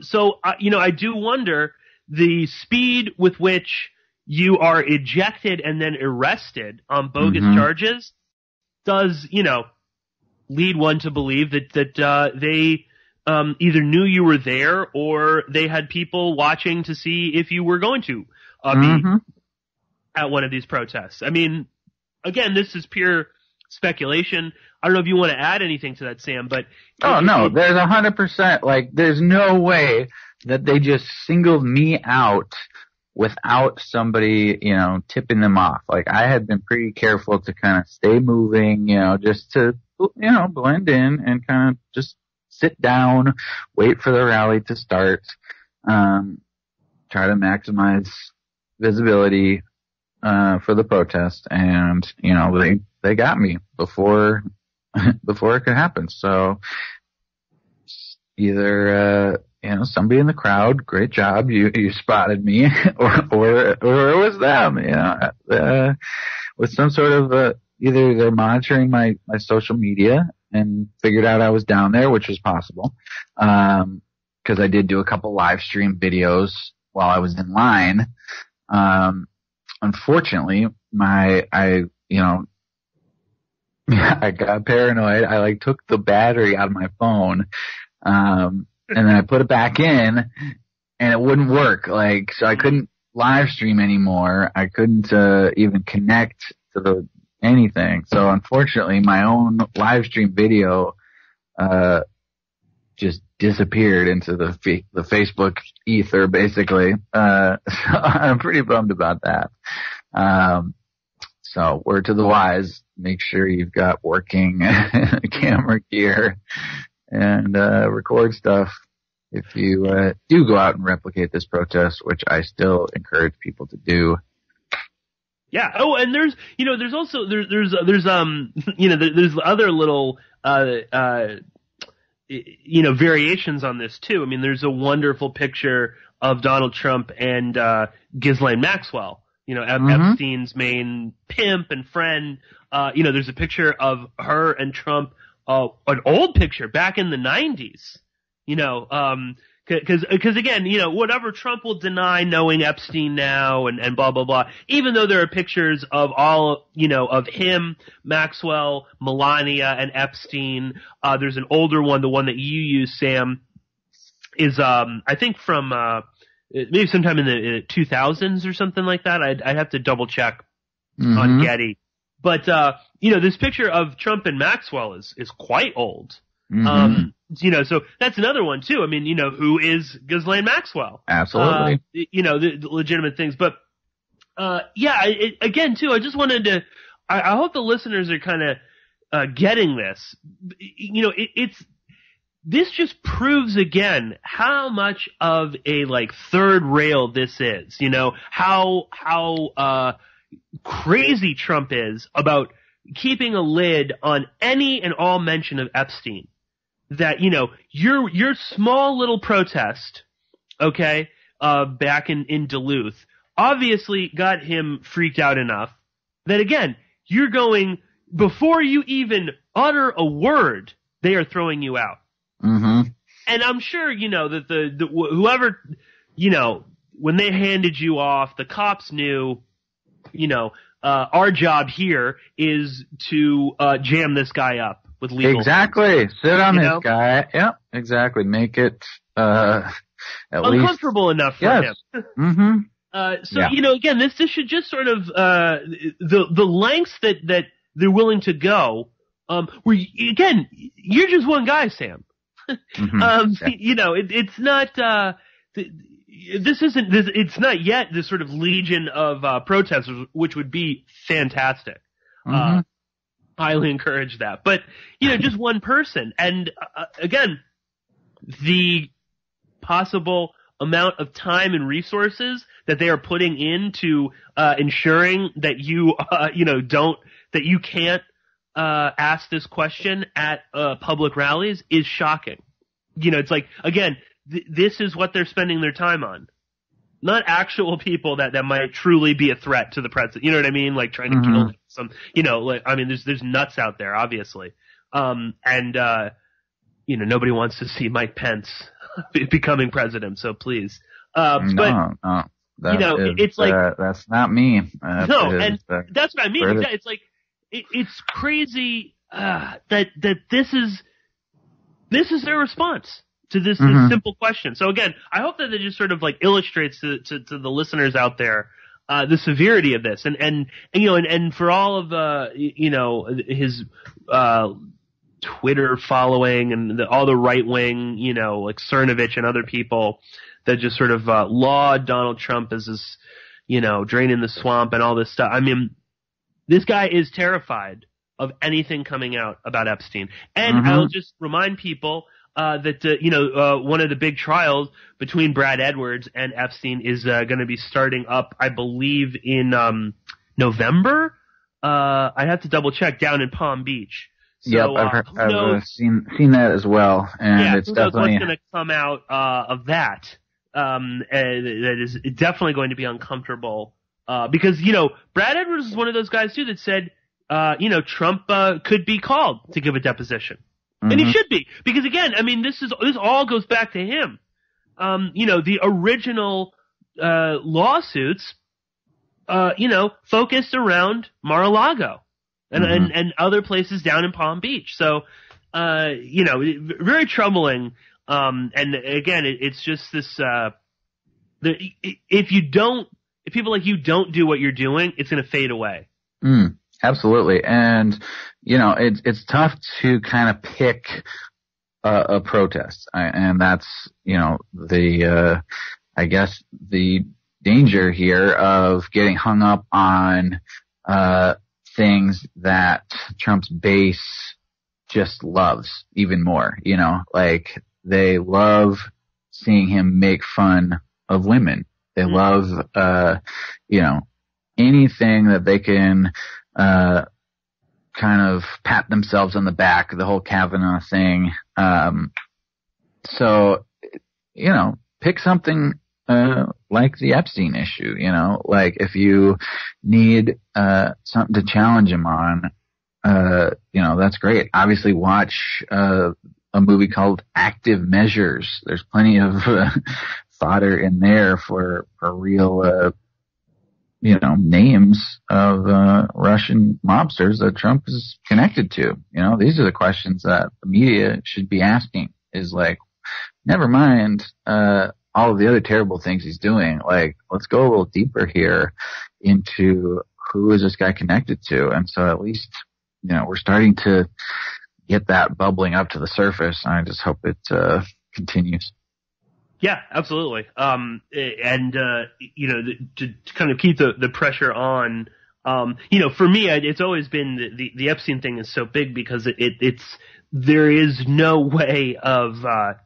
So, I do wonder the speed with which you are ejected and then arrested on bogus charges does, lead one to believe that they, either knew you were there or they had people watching to see if you were going to, be at one of these protests. I mean, again, this is pure speculation. I don't know if you want to add anything to that, Sam, but... Oh, no, there's 100%. Like, there's no way that they just singled me out without somebody, tipping them off. Like, I had been pretty careful to kind of stay moving, just to, blend in and kind of just sit down, wait for the rally to start, try to maximize visibility, for the protest, and they got me before it could happen. So either somebody in the crowd, great job, you spotted me, or it was them, with some sort of either they're monitoring my social media and figured out I was down there, which was possible, because I did do a couple live stream videos while I was in line. Unfortunately, I got paranoid. I took the battery out of my phone, and then I put it back in and it wouldn't work. So I couldn't live stream anymore. I couldn't, even connect to anything. So unfortunately, my own live stream video, just disappeared into the Facebook ether, basically. So I'm pretty bummed about that. So word to the wise, make sure you've got working camera gear and record stuff if you do go out and replicate this protest, which I still encourage people to do. Yeah. Oh, and there's also there's other little variations on this too. I mean, there's a wonderful picture of Donald Trump and Ghislaine Maxwell, Epstein's main pimp and friend. There's a picture of her and Trump, an old picture back in the 90s, because again, whatever Trump will deny knowing Epstein now and blah, blah, blah, even though there are pictures of all, of him, Maxwell, Melania, and Epstein. There's an older one, the one that you use, Sam, is, I think from, maybe sometime in the 2000s or something like that. I'd have to double check on Getty. But, this picture of Trump and Maxwell is quite old. So that's another one too. I mean, who is Ghislaine Maxwell? Absolutely. The legitimate things. But, again too, I just wanted to, I hope the listeners are kind of, getting this. This just proves again how much of a third rail this is, how crazy Trump is about keeping a lid on any and all mention of Epstein. That, your small little protest, okay, back in Duluth obviously got him freaked out enough that again, you're going, before you even utter a word, they are throwing you out. And I'm sure, that the whoever, when they handed you off, the cops knew, our job here is to jam this guy up with legal. Exactly. Sit on this guy. Yep. Exactly. Make it at uncomfortable least enough for him. Again, this should just sort of the lengths that they're willing to go. Where again, you're just one guy, Sam. It's not. It's not yet this sort of legion of protesters, which would be fantastic. Highly encourage that. But, just one person. And, again, the possible amount of time and resources that they are putting into ensuring that you, that you can't ask this question at public rallies is shocking. It's like, again, this is what they're spending their time on. Not actual people that might truly be a threat to the president. You know what I mean? Like trying to kill some, there's nuts out there, obviously. Nobody wants to see Mike Pence becoming president, so please. It's like, that's not me. That's what I mean. It's like, it's crazy, that this is their response to this simple question. So again, I hope that it just sort of illustrates to the listeners out there, the severity of this. And for all of, his, Twitter following and all the right wing, like Cernovich and other people that just sort of, laud Donald Trump as this, draining the swamp and all this stuff. I mean, this guy is terrified of anything coming out about Epstein. And I'll just remind people, that one of the big trials between Brad Edwards and Epstein is going to be starting up, I believe, in November. I'd have to double check, down in Palm Beach. So, I've seen that as well, and it's definitely what's going to come out of that. That is definitely going to be uncomfortable because Brad Edwards is one of those guys too that said Trump could be called to give a deposition. And he should be, because again, I mean, this all goes back to him. The original, lawsuits, focused around Mar-a-Lago and other places down in Palm Beach. So, very troubling. And again, it's just this, if people like you don't do what you're doing, it's going to fade away. Absolutely. And, it's tough to kind of pick a protest. And that's, I guess the danger here of getting hung up on things that Trump's base just loves even more, you know, like they love seeing him make fun of women. They love, you know, anything that they can, kind of pat themselves on the back, the whole Kavanaugh thing. So, you know, pick something, like the Epstein issue, you know, like if you need, something to challenge him on, you know, that's great. Obviously watch, a movie called Active Measures. There's plenty of, fodder in there for real, you know, names of, Russian mobsters that Trump is connected to. You know, these are the questions that the media should be asking, is like, never mind, all of the other terrible things he's doing. Like, let's go a little deeper here into who is this guy connected to. And so at least, you know, we're starting to get that bubbling up to the surface. I just hope it, continues. Yeah, absolutely. You know, to kind of keep the pressure on, you know, for me, it's always been the Epstein thing is so big because there is no way of,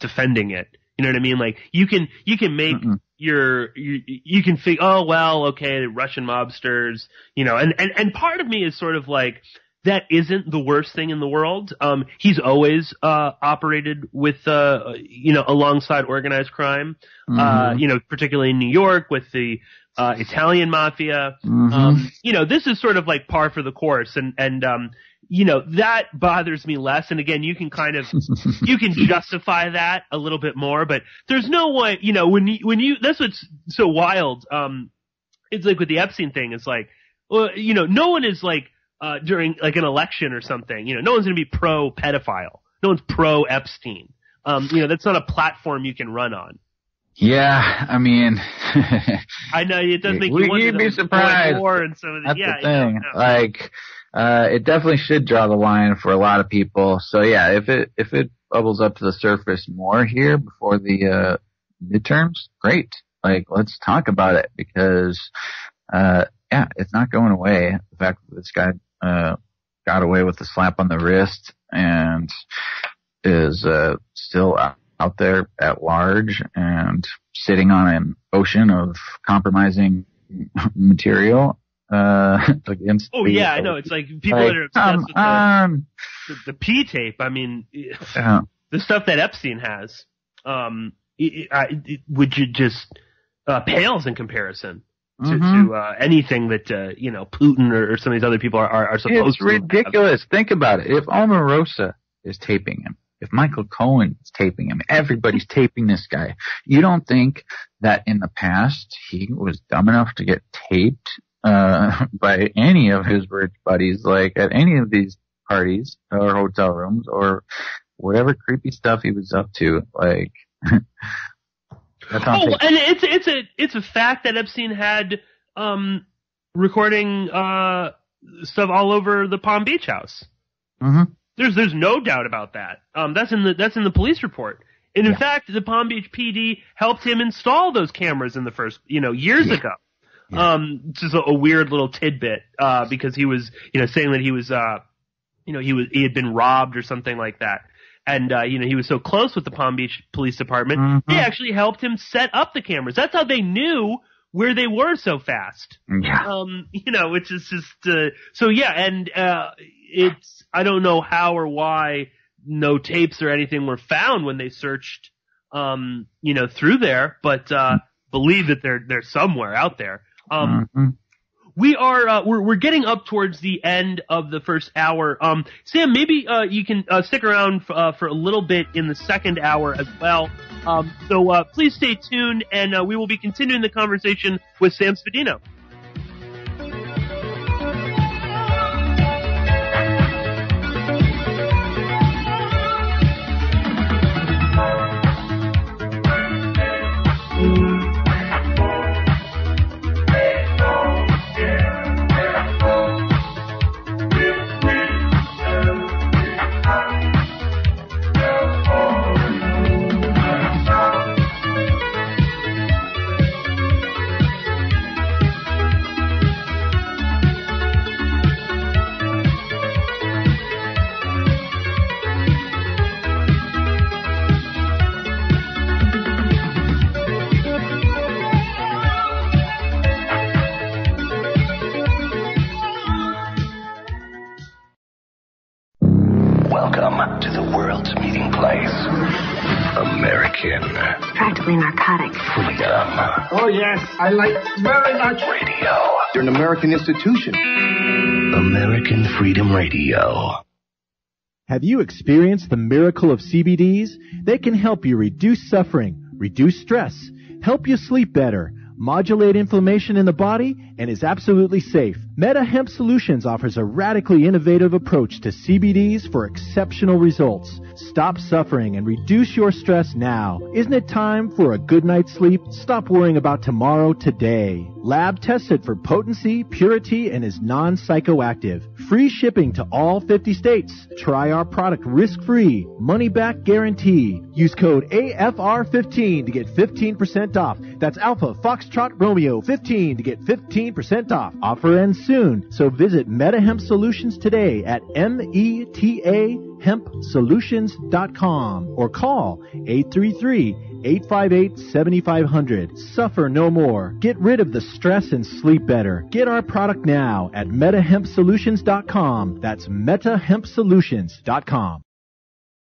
defending it. You know what I mean? Like, you can make you can think, oh, well, okay, the Russian mobsters, you know, and part of me is sort of like, that isn't the worst thing in the world. He's always, operated with, you know, alongside organized crime, you know, particularly in New York with the, Italian mafia. You know, this is sort of like par for the course and, you know, that bothers me less. And again, you can kind of, you can justify that a little bit more, but there's no way, you know, when you, that's what's so wild. It's like with the Epstein thing, it's like, well, you know, no one is like, during like an election or something, you know, no one's going to be pro pedophile. No one's pro Epstein. You know, that's not a platform you can run on. Yeah, I mean, I know it does make you wonder. You'd be surprised. More and some of the, that's yeah, the thing. Yeah. Like, it definitely should draw the line for a lot of people. So yeah, if it bubbles up to the surface more here before the midterms, great. Like, let's talk about it because, yeah, it's not going away. The fact that this guy got away with a slap on the wrist and is still out there at large and sitting on an ocean of compromising material against. Oh yeah, I know. It's like people that are obsessed with the P tape. I mean, the stuff that Epstein has, would you just pales in comparison to anything that you know, Putin or some of these other people are supposed to. It's ridiculous. Think about it. If Omarosa is taping him, if Michael Cohen is taping him, everybody's taping this guy. You don't think that in the past he was dumb enough to get taped by any of his rich buddies, like at any of these parties or hotel rooms or whatever creepy stuff he was up to, like. And it's a fact that Epstein had recording stuff all over the Palm Beach house. There's no doubt about that. That's in the police report. And in fact, the Palm Beach PD helped him install those cameras in the first, you know, years ago. Just a weird little tidbit because he was, you know, saying that he was, you know, he had been robbed or something like that. And, you know, he was so close with the Palm Beach Police Department, they actually helped him set up the cameras. That's how they knew where they were so fast. You know, which is just, so yeah, and, I don't know how or why no tapes or anything were found when they searched, you know, through there, but, believe that they're somewhere out there. We are, we're getting up towards the end of the first hour. Sam, maybe, you can, stick around, for a little bit in the second hour as well. So please stay tuned and, we will be continuing the conversation with Sam Spadino. yes, I like very much. Radio. You're an American institution. American Freedom Radio. Have you experienced the miracle of CBDs? They can help you reduce suffering, reduce stress, help you sleep better, modulate inflammation in the body, and is absolutely safe. Meta Hemp Solutions offers a radically innovative approach to CBDs for exceptional results. Stop suffering and reduce your stress now. Isn't it time for a good night's sleep? Stop worrying about tomorrow today. Lab tested for potency, purity, and is non-psychoactive. Free shipping to all 50 states. Try our product risk-free. Money-back guarantee. Use code AFR15 to get 15% off. That's Alpha Foxtrot Romeo 15 to get 15% off. Offer ends soon, so visit Meta Hemp Solutions today at metahempsolutions.com or call 833-858-7500. Suffer no more. Get rid of the stress and sleep better. Get our product now at metahempsolutions.com. That's metahempsolutions.com.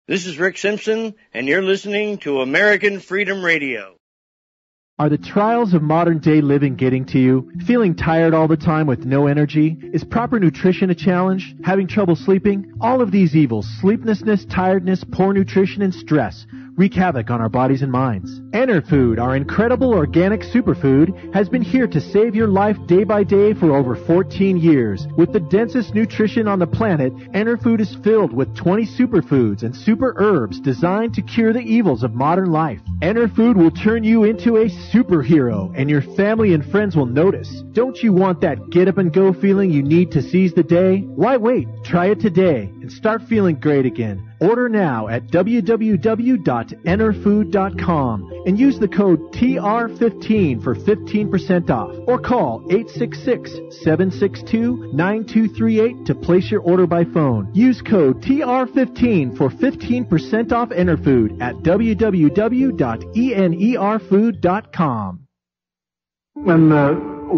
This is Rick Simpson, and you're listening to American Freedom Radio. Are the trials of modern-day living getting to you? Feeling tired all the time with no energy? Is proper nutrition a challenge? Having trouble sleeping? All of these evils, sleeplessness, tiredness, poor nutrition, and stress, wreak havoc on our bodies and minds. Enerfood, our incredible organic superfood, has been here to save your life day by day for over 14 years. With the densest nutrition on the planet, Enerfood is filled with 20 superfoods and super herbs designed to cure the evils of modern life. Enerfood will turn you into a superhero, and your family and friends will notice. Don't you want that get-up-and-go feeling you need to seize the day? Why wait? Try it today and start feeling great again. Order now at www.enerfood.com and use the code TR15 for 15% off, or call 866-762-9238 to place your order by phone. Use code TR15 for 15% off Enerfood at www.enerfood.com. When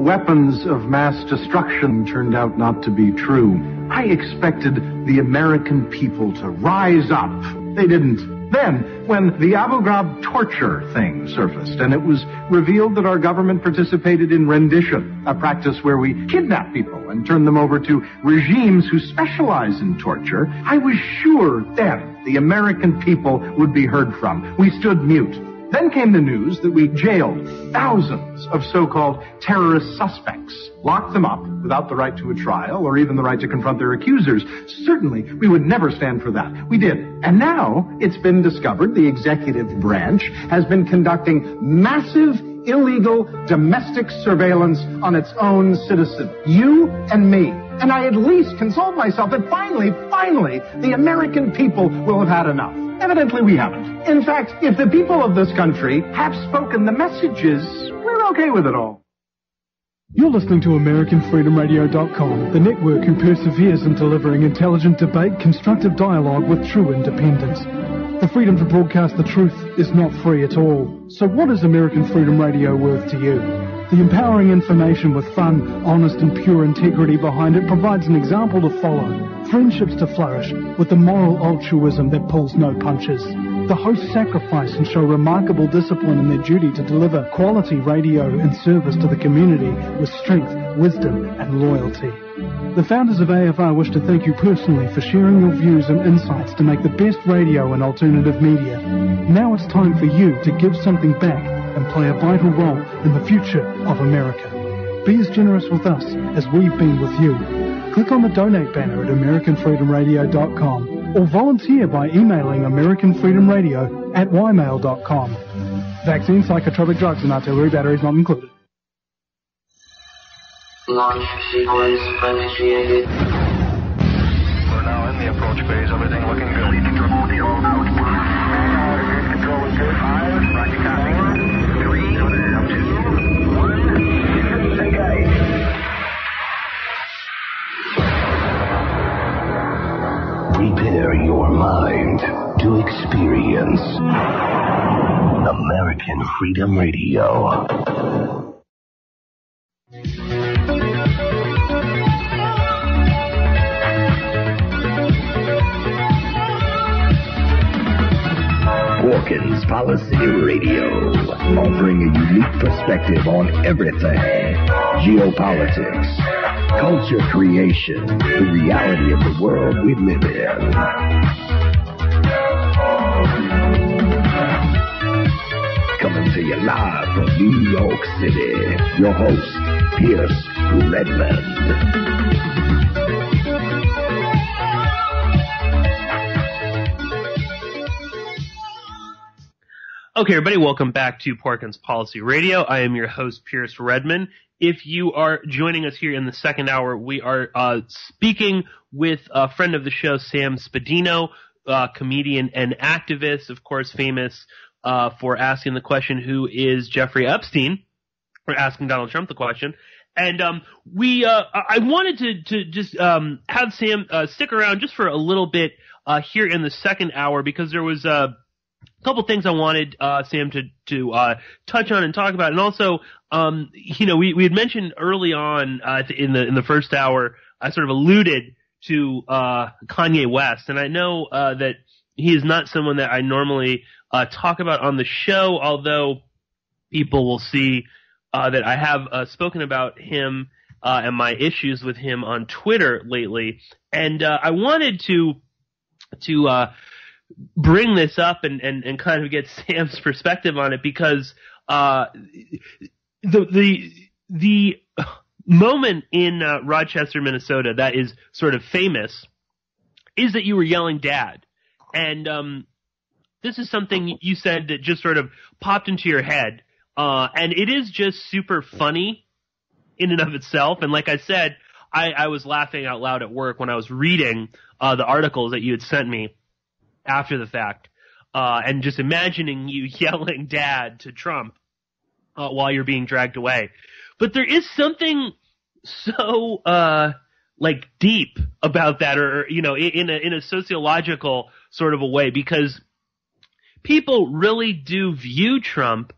weapons of mass destruction turned out not to be true, I expected the American people to rise up. They didn't. Then, when the Abu Ghraib torture thing surfaced, and it was revealed that our government participated in rendition, a practice where we kidnap people and turn them over to regimes who specialize in torture, I was sure then the American people would be heard from. We stood mute. Then came the news that we jailed thousands of so-called terrorist suspects, locked them up without the right to a trial or even the right to confront their accusers. Certainly, we would never stand for that. We did. And now it's been discovered the executive branch has been conducting massive illegal domestic surveillance on its own citizens, you and me. And I at least consoled myself that finally, the American people will have had enough. Evidently, we haven't. In fact, if the people of this country have spoken the messages, we're okay with it all. You're listening to AmericanFreedomRadio.com, the network who perseveres in delivering intelligent debate, constructive dialogue with true independence. The freedom to broadcast the truth is not free at all. So what is American Freedom Radio worth to you? The empowering information with fun, honest and pure integrity behind it provides an example to follow. Friendships to flourish with the moral altruism that pulls no punches. The hosts sacrifice and show remarkable discipline in their duty to deliver quality radio and service to the community with strength, wisdom and loyalty. The founders of AFR wish to thank you personally for sharing your views and insights to make the best radio and alternative media. Now it's time for you to give something back and play a vital role in the future of America. Be as generous with us as we've been with you. Click on the donate banner at AmericanFreedomRadio.com or volunteer by emailing AmericanFreedomRadio@ymail.com. Vaccine, psychotropic drugs and artillery batteries not included. Launch sequence initiated. We're now in the approach phase. Everything looking good. Control is good. 5, roger, copy. 3, 2, 1, engage. Prepare your mind to experience American Freedom Radio. Porkins Policy Radio, offering a unique perspective on everything. Geopolitics, culture creation, the reality of the world we live in. Coming to you live from New York City, your host, Pierce Redmond. Okay, everybody, welcome back to Porkins Policy Radio. I am your host, Pierce Redmond. If you are joining us here in the second hour, we are speaking with a friend of the show, Sam Spadino, comedian and activist, of course, famous for asking the question, who is Jeffrey Epstein, or asking Donald Trump the question. And I wanted to just have Sam stick around just for a little bit here in the second hour, because there was a couple things I wanted Sam to touch on and talk about, and also we had mentioned early on in the first hour, I sort of alluded to Kanye West, and I know that he is not someone that I normally talk about on the show, although people will see that I have spoken about him and my issues with him on Twitter lately, and I wanted to bring this up and kind of get Sam's perspective on it, because the moment in Rochester, Minnesota, that is sort of famous is that you were yelling "Dad," and this is something you said that just sort of popped into your head, and it is just super funny in and of itself. And like I said, I was laughing out loud at work when I was reading the articles that you had sent me after the fact, and just imagining you yelling "Dad" to Trump while you're being dragged away. But there is something so deep about that, or in a sociological sort of a way, because people really do view Trump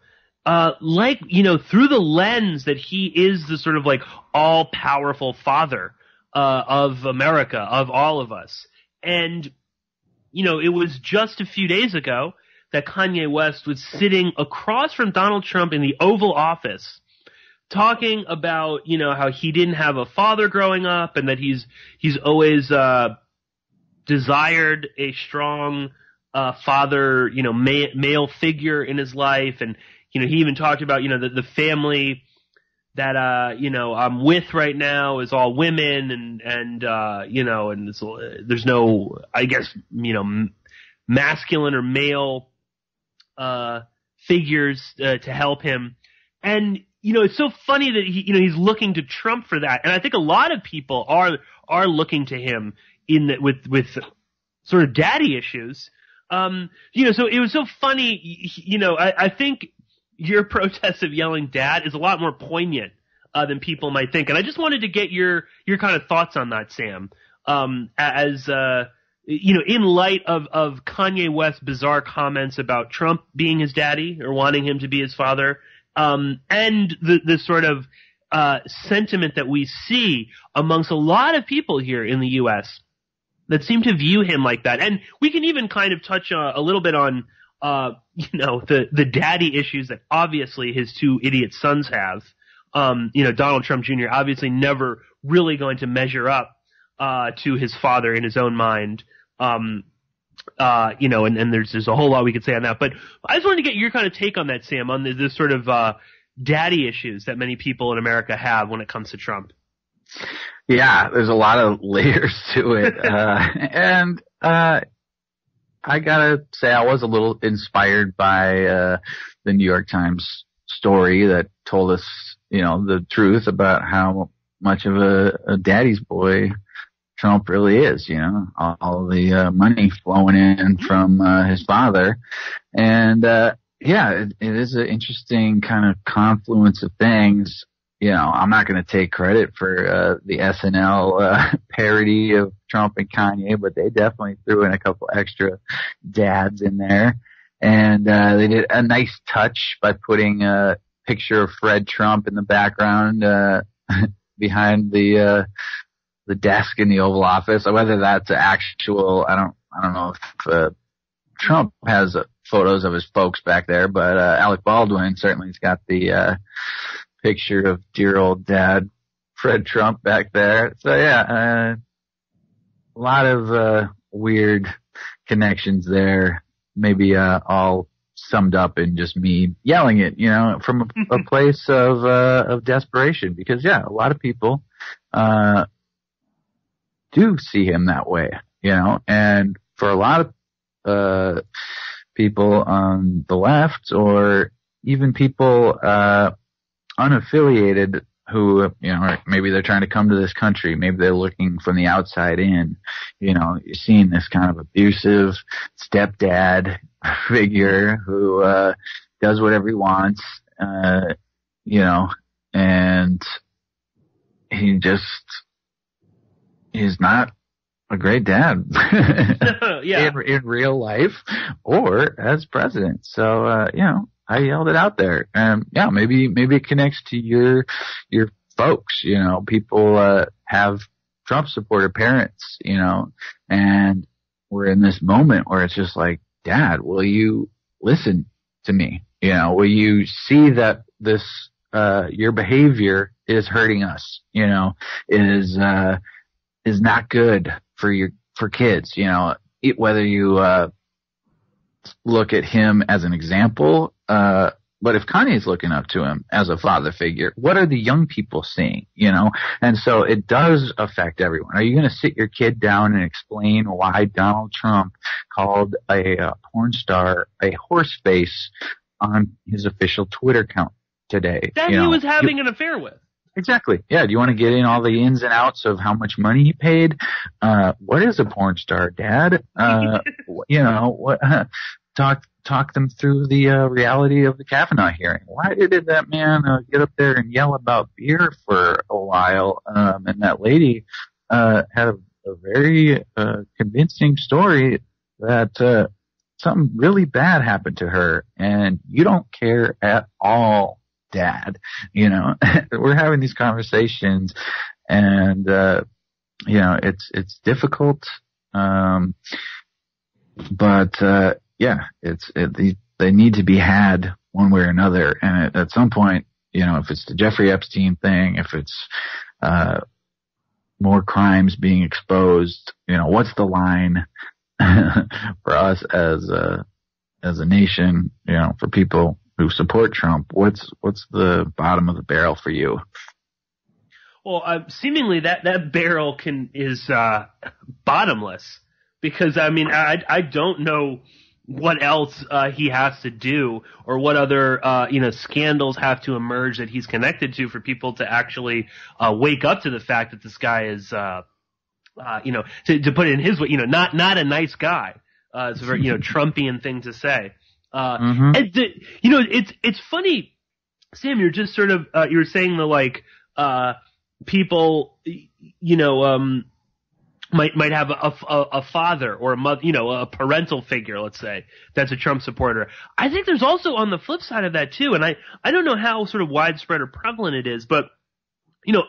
through the lens that he is the sort of all powerful father of America, of all of us. And it was just a few days ago that Kanye West was sitting across from Donald Trump in the Oval Office talking about, how he didn't have a father growing up, and that he's always desired a strong father, male figure in his life. And, he even talked about, the family that I'm with right now is all women, and there's no, I guess, masculine or male figures to help him. And it's so funny that he's looking to Trump for that, and I think a lot of people are looking to him with sort of daddy issues. So it was so funny. I think your protest of yelling "Dad" is a lot more poignant than people might think. And I just wanted to get your kind of thoughts on that, Sam, in light of Kanye West's bizarre comments about Trump being his daddy or wanting him to be his father, and the sort of sentiment that we see amongst a lot of people here in the U.S. that seem to view him like that. And we can even kind of touch a little bit on the daddy issues that obviously his two idiot sons have. Donald Trump Jr. obviously never really going to measure up to his father in his own mind. And there's a whole lot we could say on that. But I just wanted to get your kind of take on that, Sam, on this sort of daddy issues that many people in America have when it comes to Trump. Yeah, there's a lot of layers to it. And I gotta say I was a little inspired by the New York Times story that told us, the truth about how much of a daddy's boy Trump really is, all the money flowing in from his father. And it is an interesting kind of confluence of things. I'm not going to take credit for the SNL parody of Trump and Kanye, but they definitely threw in a couple extra dads in there. And they did a nice touch by putting a picture of Fred Trump in the background behind the desk in the Oval Office. Whether that's actual, I don't know if Trump has photos of his folks back there, but Alec Baldwin certainly has got the picture of dear old dad Fred Trump back there. So yeah, a lot of weird connections there. Maybe all summed up in just me yelling it, from a place of desperation. Because yeah, a lot of people do see him that way, and for a lot of people on the left, or even people unaffiliated who, maybe they're trying to come to this country, maybe they're looking from the outside in, you're seeing this kind of abusive stepdad figure who does whatever he wants, and he's not a great dad yeah. in real life or as president. So, I yelled it out there. Yeah, maybe it connects to your folks, people, have Trump supporter parents, and we're in this moment where it's just like, Dad, will you listen to me? Will you see that this, your behavior is hurting us, is not good for kids, whether you, look at him as an example, but if Kanye's looking up to him as a father figure, what are the young people seeing, And so it does affect everyone. Are you going to sit your kid down and explain why Donald Trump called a porn star a horse face on his official Twitter account today? That he was having an affair with. Exactly. Yeah. Do you want to get in all the ins and outs of how much money he paid? What is a porn star, Dad? What, talk them through the reality of the Kavanaugh hearing. Why did that man get up there and yell about beer for a while? And that lady had a very convincing story that something really bad happened to her, and you don't care at all, Dad. We're having these conversations, and it's difficult, but yeah, they need to be had one way or another. And at some point, if it's the Jeffrey Epstein thing, if it's more crimes being exposed, what's the line for us as a nation, for people who support Trump? What's the bottom of the barrel for you? Well, seemingly that barrel is bottomless, because I don't know what else he has to do, or what other scandals have to emerge that he's connected to for people to actually wake up to the fact that this guy is to put it in his way, not a nice guy. It's a very Trumpian thing to say. And it's funny, Sam. You're just sort of you were saying people might have a father or a mother, a parental figure, let's say, that's a Trump supporter. I think there's also on the flip side of that too, and I don't know how sort of widespread or prevalent it is, but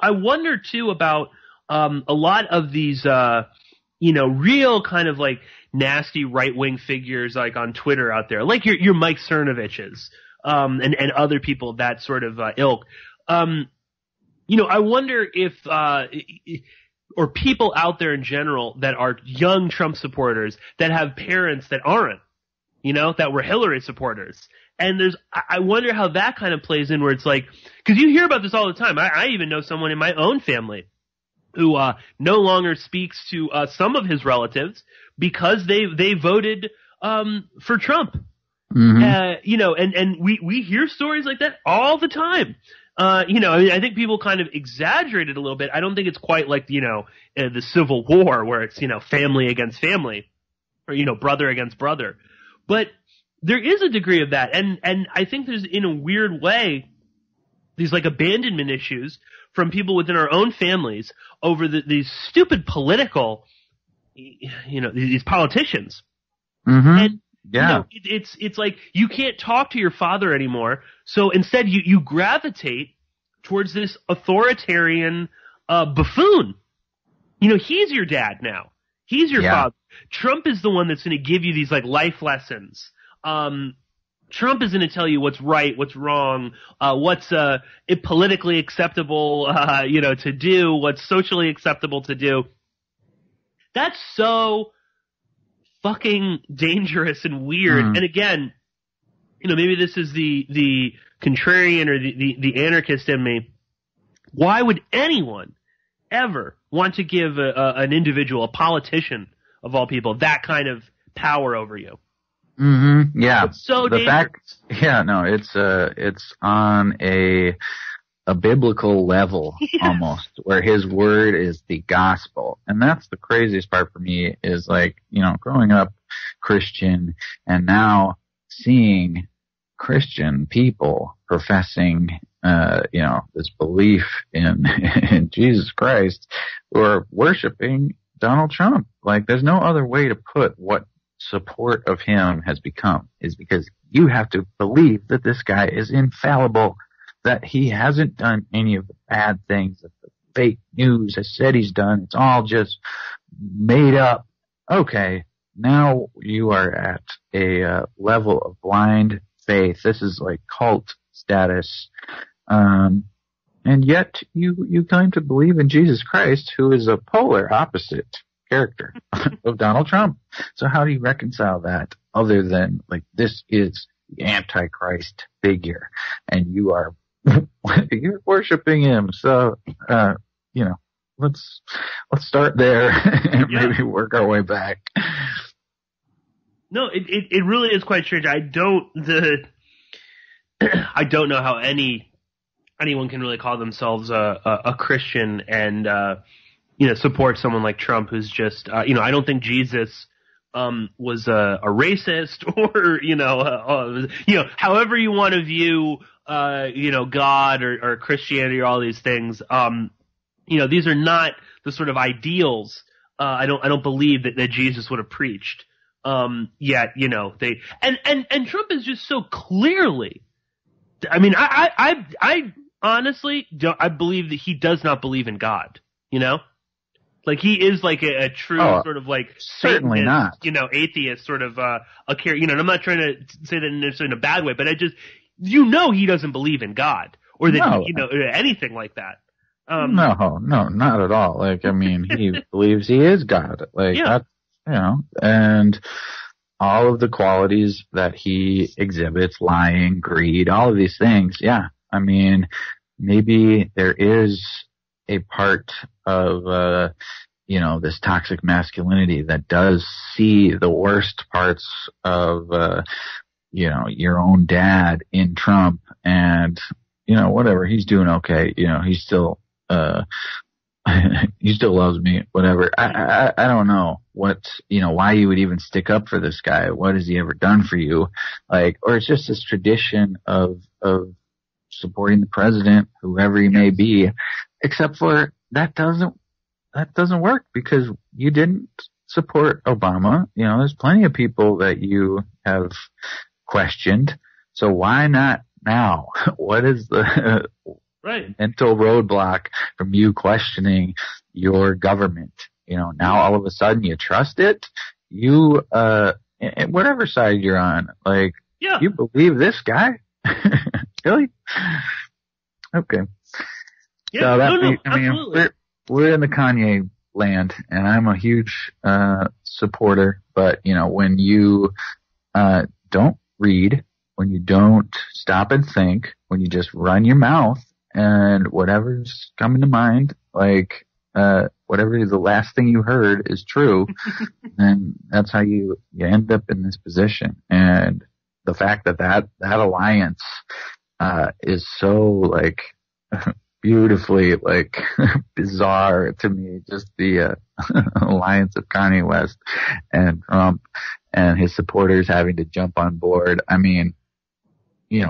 I wonder too about a lot of these real kind of nasty right-wing figures on Twitter out there, like your Mike Cernoviches, and other people of that sort of ilk. I wonder if or people out there in general that are young Trump supporters that have parents that aren't, that were Hillary supporters. And I wonder how that kind of plays in, where it's like, cause you hear about this all the time. I even know someone in my own family who, no longer speaks to, some of his relatives because they voted, for Trump. Mm-hmm. And we hear stories like that all the time. I think people kind of exaggerate it a little bit. I don't think it's quite like, the Civil War, where it's, family against family, or, brother against brother. But there is a degree of that. And I think there's, in a weird way, these abandonment issues from people within our own families over these stupid political, these politicians. Mm-hmm. And, yeah. It's like you can't talk to your father anymore. So instead you gravitate towards this authoritarian, buffoon. He's your dad now. He's your father. Trump is the one that's going to give you these like life lessons. Trump is going to tell you what's right, what's wrong, what's politically acceptable, to do, what's socially acceptable to do. That's so fucking dangerous and weird. And again, maybe this is the contrarian or the anarchist in me. Why would anyone ever want to give an individual, a politician of all people, that kind of power over you? Mm-hmm. Yeah. It's so dangerous. It's on a biblical level almost, where his word is the gospel. And that's the craziest part for me is like, growing up Christian and now seeing Christian people professing, this belief in Jesus Christ who are worshiping Donald Trump. Like, there's no other way to put what support of him has become, is because you have to believe that this guy is infallible, that he hasn't done any of the bad things that the fake news has said he's done. It's all just made up. Okay, now you are at a level of blind faith. This is like cult status. And yet you claim to believe in Jesus Christ, who is a polar opposite character of Donald Trump. So how do you reconcile that other than like, this is the Antichrist figure and you're worshiping him? So, let's start there and maybe work our way back. No, it really is quite strange. I don't know how anyone can really call themselves a Christian and support someone like Trump, who's just I don't think Jesus was a racist or however you want to view God or Christianity or all these things. These are not the sort of ideals I don't believe that Jesus would have preached. Yet they and Trump is just so clearly. I mean, I honestly don't. I believe that he does not believe in God. Like he is like a true sort of like certainly not. Atheist sort of a character. And I'm not trying to say that necessarily in a bad way, but I just he doesn't believe in God or that anything like that. No, not at all. Like, I mean, he believes he is God. Like that's and all of the qualities that he exhibits, lying, greed, all of these things. Yeah. I mean, maybe there is a part of, this toxic masculinity that does see the worst parts of, your own dad in Trump and, whatever, he's doing okay. He's still, he still loves me, whatever. I don't know why you would even stick up for this guy. What has he ever done for you? Like, or it's just this tradition of supporting the president, whoever he may be, except for that doesn't work because you didn't support Obama. There's plenty of people that you have questioned. So why not now? What is the mental roadblock from you questioning your government? Now all of a sudden you trust it. You, whatever side you're on, like, you believe this guy? Really? Okay. Yeah, so absolutely. We're in the Kanye land, and I'm a huge supporter. But when you don't read, when you don't stop and think, when you just run your mouth and whatever's coming to mind, like whatever the last thing you heard is true, then that's how you end up in this position. And the fact that alliance is so like beautifully like bizarre to me, just the alliance of Kanye West and Trump and his supporters having to jump on board. I mean,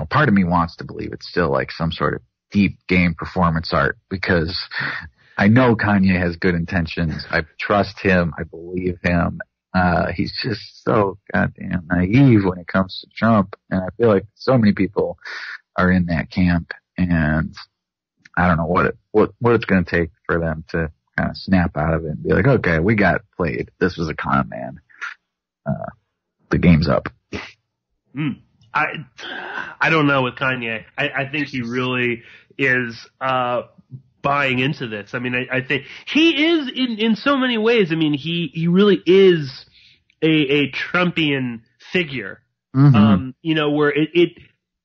part of me wants to believe it's still like some sort of deep game performance art because I know Kanye has good intentions. I trust him. I believe him. He's just so goddamn naive when it comes to Trump. And I feel like so many people are in that camp, and I don't know what it's going to take for them to kind of snap out of it and be like, okay, we got played. This was a con man. The game's up. I don't know with Kanye. I think he really is buying into this. I mean, I think he is in so many ways. I mean, he really is a Trumpian figure. You know, where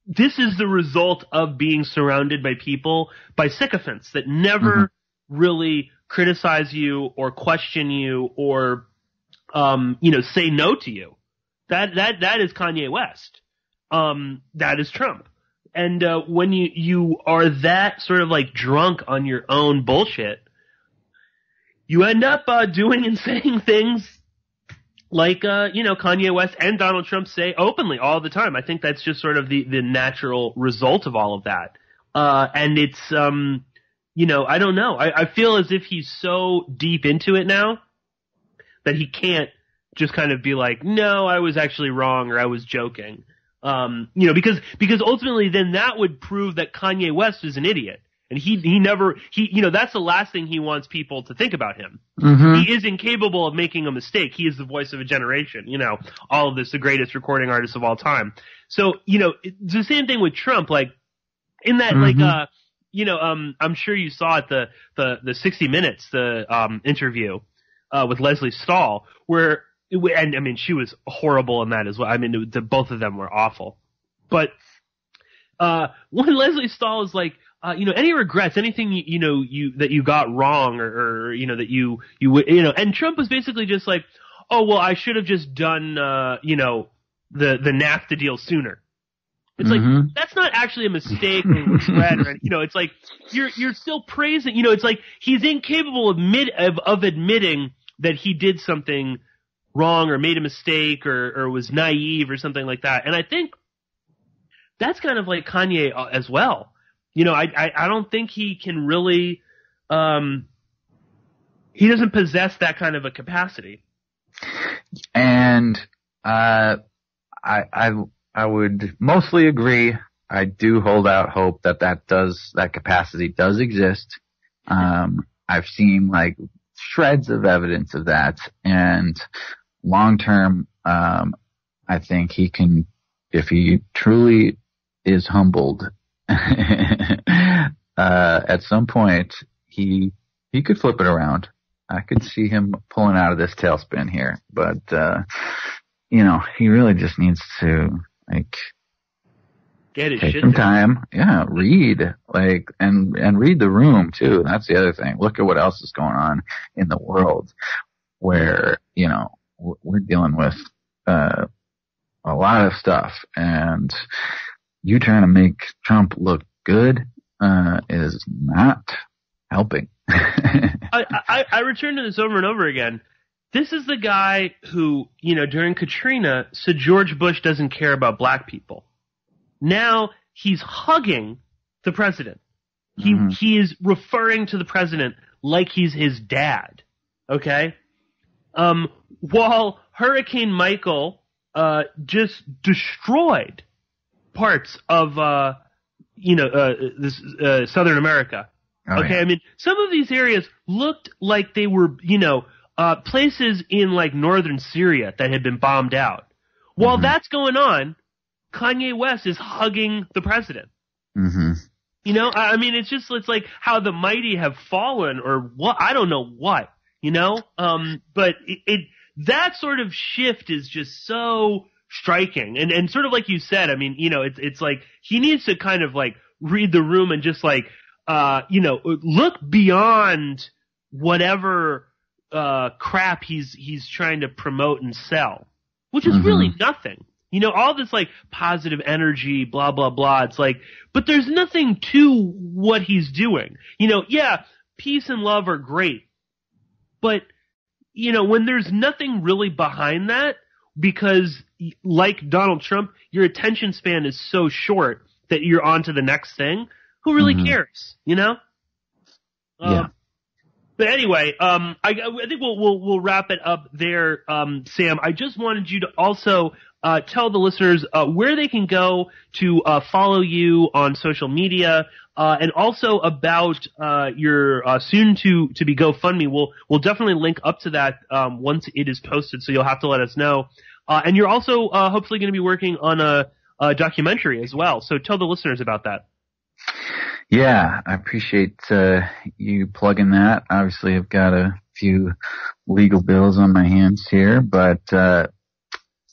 this is the result of being surrounded by people, by sycophants that never really criticize you or question you or, you know, say no to you. That is Kanye West. That is Trump. And, when you are that sort of like drunk on your own bullshit, you end up, doing and saying things like, you know, Kanye West and Donald Trump say openly all the time. I think that's just sort of the natural result of all of that. And it's, you know, I don't know. I feel as if he's so deep into it now that he can't just kind of be like, no, I was actually wrong or I was joking. You know, because ultimately then that would prove that Kanye West is an idiot. And he you know, that's the last thing he wants people to think about him. He is incapable of making a mistake. He is the voice of a generation, you know, all of this, the greatest recording artist of all time. So, you know, it's the same thing with Trump, like, in that, like, you know, I'm sure you saw at the 60 Minutes, the, interview, with Leslie Stahl, where, and I mean, she was horrible in that as well. I mean, both of them were awful. But, when Leslie Stahl is like, you know, any regrets, anything, you know, that you got wrong or, you know, that you know, and Trump was basically just like, oh, well, I should have just done, you know, the NAFTA deal sooner. It's like, that's not actually a mistake or regret or, you know, it's like, you're still praising, you know, it's like, he's incapable of admitting that he did something wrong or made a mistake or was naive or something like that. And I think that's kind of like Kanye as well. You know, I don't think he can really, he doesn't possess that kind of a capacity. And, I would mostly agree. I do hold out hope that capacity does exist. I've seen like shreds of evidence of that, and long term, I think he can, if he truly is humbled, at some point he could flip it around. I could see him pulling out of this tailspin here, but, you know, he really just needs to, like, take some time. Yeah, read, like, and read the room too. That's the other thing. Look at what else is going on in the world where, you know, we're dealing with, a lot of stuff, and you trying to make Trump look good, is not helping. I return to this over and over again. This is the guy who, you know, during Katrina said George Bush doesn't care about black people. Now he's hugging the president. He is referring to the president like he's his dad. Okay? While Hurricane Michael, just destroyed parts of, you know, this, Southern America. Oh, okay? yeah. I mean, some of these areas looked like they were, you know, places in like northern Syria that had been bombed out. While that's going on, Kanye West is hugging the president. You know, I mean, it's like how the mighty have fallen or what, I don't know what, you know? But that sort of shift is just so striking. And sort of like you said, I mean, you know, it's like he needs to kind of like read the room and just like, you know, look beyond whatever, crap he's trying to promote and sell, which is really nothing. You know, all this like positive energy, blah, blah, blah. It's like, but there's nothing to what he's doing. You know, yeah, peace and love are great. But, you know, when there's nothing really behind that, because like Donald Trump, your attention span is so short that you're on to the next thing. Who really cares? You know? Yeah. But anyway, I think we'll wrap it up there, Sam. I just wanted you to also tell the listeners where they can go to follow you on social media, and also about your soon to be GoFundMe. We'll definitely link up to that once it is posted, so you'll have to let us know. And you're also hopefully going to be working on a documentary as well. So tell the listeners about that. Yeah, I appreciate you plugging that. Obviously, I've got a few legal bills on my hands here, but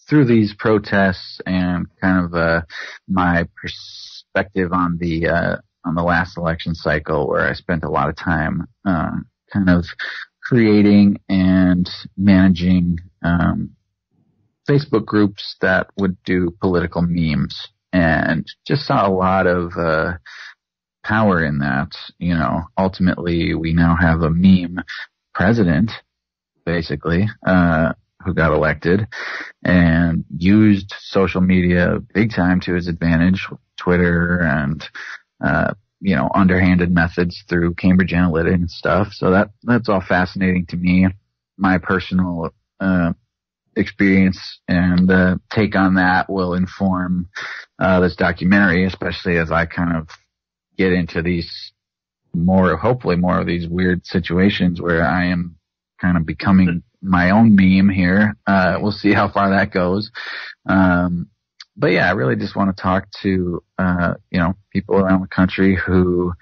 through these protests and kind of my perspective on the last election cycle, where I spent a lot of time kind of creating and managing Facebook groups that would do political memes, and just saw a lot of power in that. You know, ultimately we now have a meme president, basically, who got elected and used social media big time to his advantage, Twitter and underhanded methods through Cambridge Analytica and stuff. So that's all fascinating to me. My personal experience and take on that will inform this documentary, especially as I kind of get into these hopefully more of these weird situations where I am kind of becoming my own meme here. We'll see how far that goes. But yeah, I really just want to talk to, people around the country who,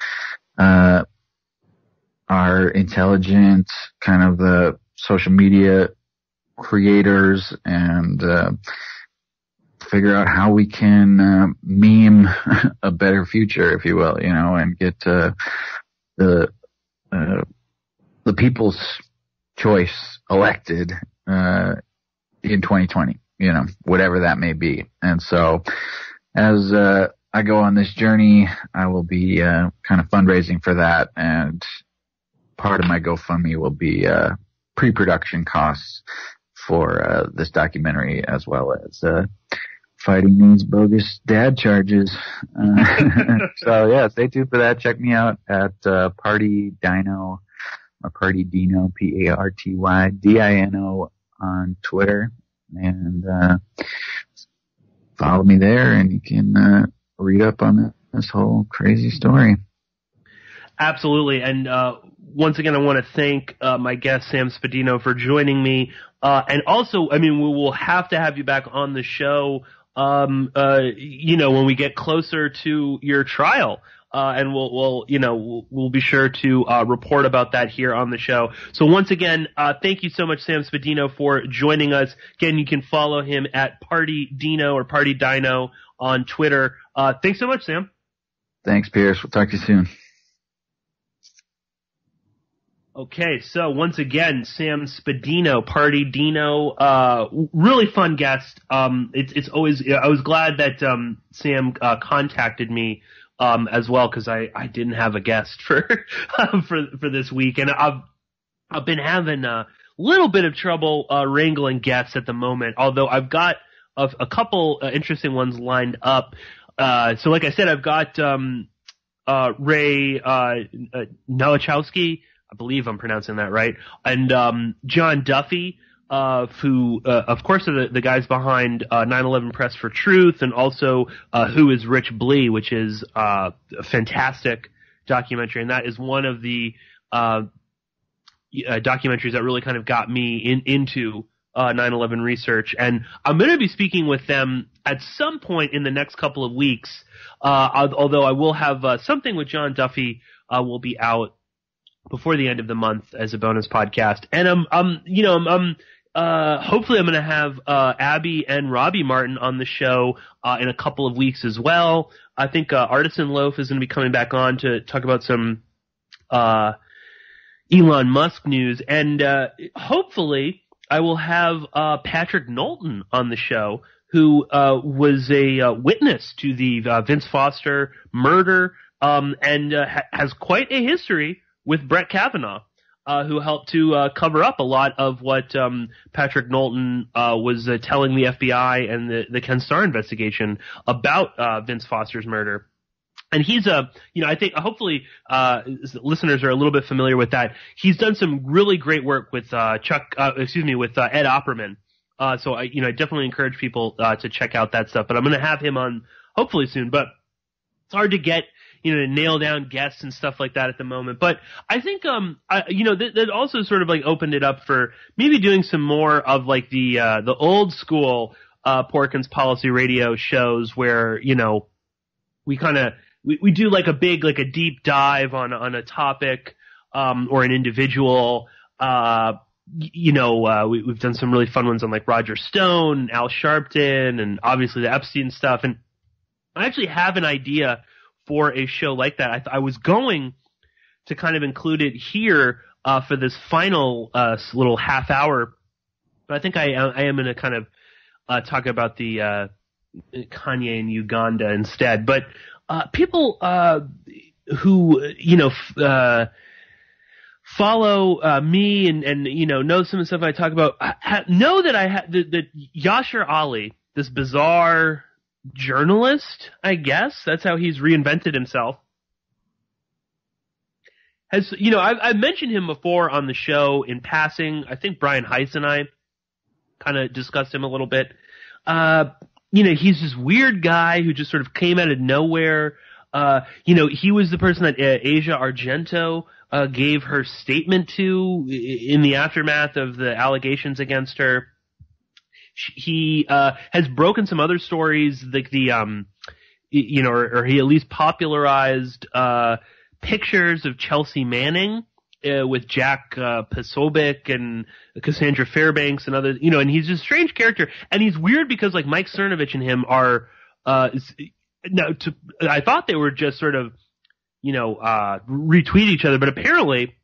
are intelligent, kind of the social media creators, and, figure out how we can, meme a better future, if you will, and get, the people's choice elected, in 2020, whatever that may be. And so as, I go on this journey, I will be, kind of fundraising for that, and part of my GoFundMe will be, pre-production costs for, this documentary, as well as, fighting these bogus dad charges. So yeah, stay tuned for that. Check me out at Party Dino, or Party Dino, PartyDino on Twitter, and follow me there, and you can read up on this whole crazy story. Absolutely, and once again, I want to thank my guest Sam Spadino for joining me, and also, we will have to have you back on the show. When we get closer to your trial, and we'll be sure to, report about that here on the show. So once again, thank you so much, Sam Spadino, for joining us. Again, you can follow him at Party Dino or Party Dino on Twitter. Thanks so much, Sam. Thanks, Pierce. We'll talk to you soon. Okay, so once again, Sam Spadino, Party Dino, really fun guest. It's always, I was glad that, Sam, contacted me, as well, cause I didn't have a guest for this week. And I've been having a little bit of trouble, wrangling guests at the moment, although I've got a couple, interesting ones lined up. So like I said, I've got, Ray, Nowachowski, I believe I'm pronouncing that right, and John Duffy, who of course are the guys behind 9/11 Press for Truth, and also Who is Rich Blee, which is a fantastic documentary, and that is one of the documentaries that really kind of got me into 9/11 research. And I'm going to be speaking with them at some point in the next couple of weeks, although I will have something with John Duffy will be out before the end of the month as a bonus podcast. And hopefully I'm going to have Abby and Robbie Martin on the show in a couple of weeks as well. I think Artisan Loaf is going to be coming back on to talk about some Elon Musk news, and hopefully I will have Patrick Knowlton on the show, who was a witness to the Vince Foster murder, and has quite a history with Brett Kavanaugh, who helped to cover up a lot of what Patrick Knowlton was telling the FBI and the Ken Starr investigation about Vince Foster's murder. And he's I think hopefully listeners are a little bit familiar with that. He's done some really great work with Ed Opperman. So I definitely encourage people to check out that stuff. But I'm going to have him on hopefully soon. But it's hard to get to nail down guests and stuff like that at the moment. But I think, that also sort of like opened it up for maybe doing some more of like the old school, Porkins Policy Radio shows where, we do like a big, like a deep dive on a topic, or an individual. We've done some really fun ones on like Roger Stone, Al Sharpton, and obviously the Epstein stuff. And I actually have an idea for a show like that. I was going to kind of include it here, for this final, little half hour, but I think I am going to kind of, talk about the, Kanye in Uganda instead. But, people, who, follow me and know some of the stuff I talk about, know that that Yashar Ali, this bizarre journalist, I guess that's how he's reinvented himself, has I've mentioned him before on the show in passing. I think Brian Heiss and I kind of discussed him a little bit. He's this weird guy who just sort of came out of nowhere. He was the person that Asia Argento gave her statement to in the aftermath of the allegations against her. He has broken some other stories, like or he at least popularized pictures of Chelsea Manning with Jack Posobiec and Cassandra Fairbanks and others. And he's a strange character, and he's weird because like Mike Cernovich and him are. I thought they were just sort of, retweet each other, but apparently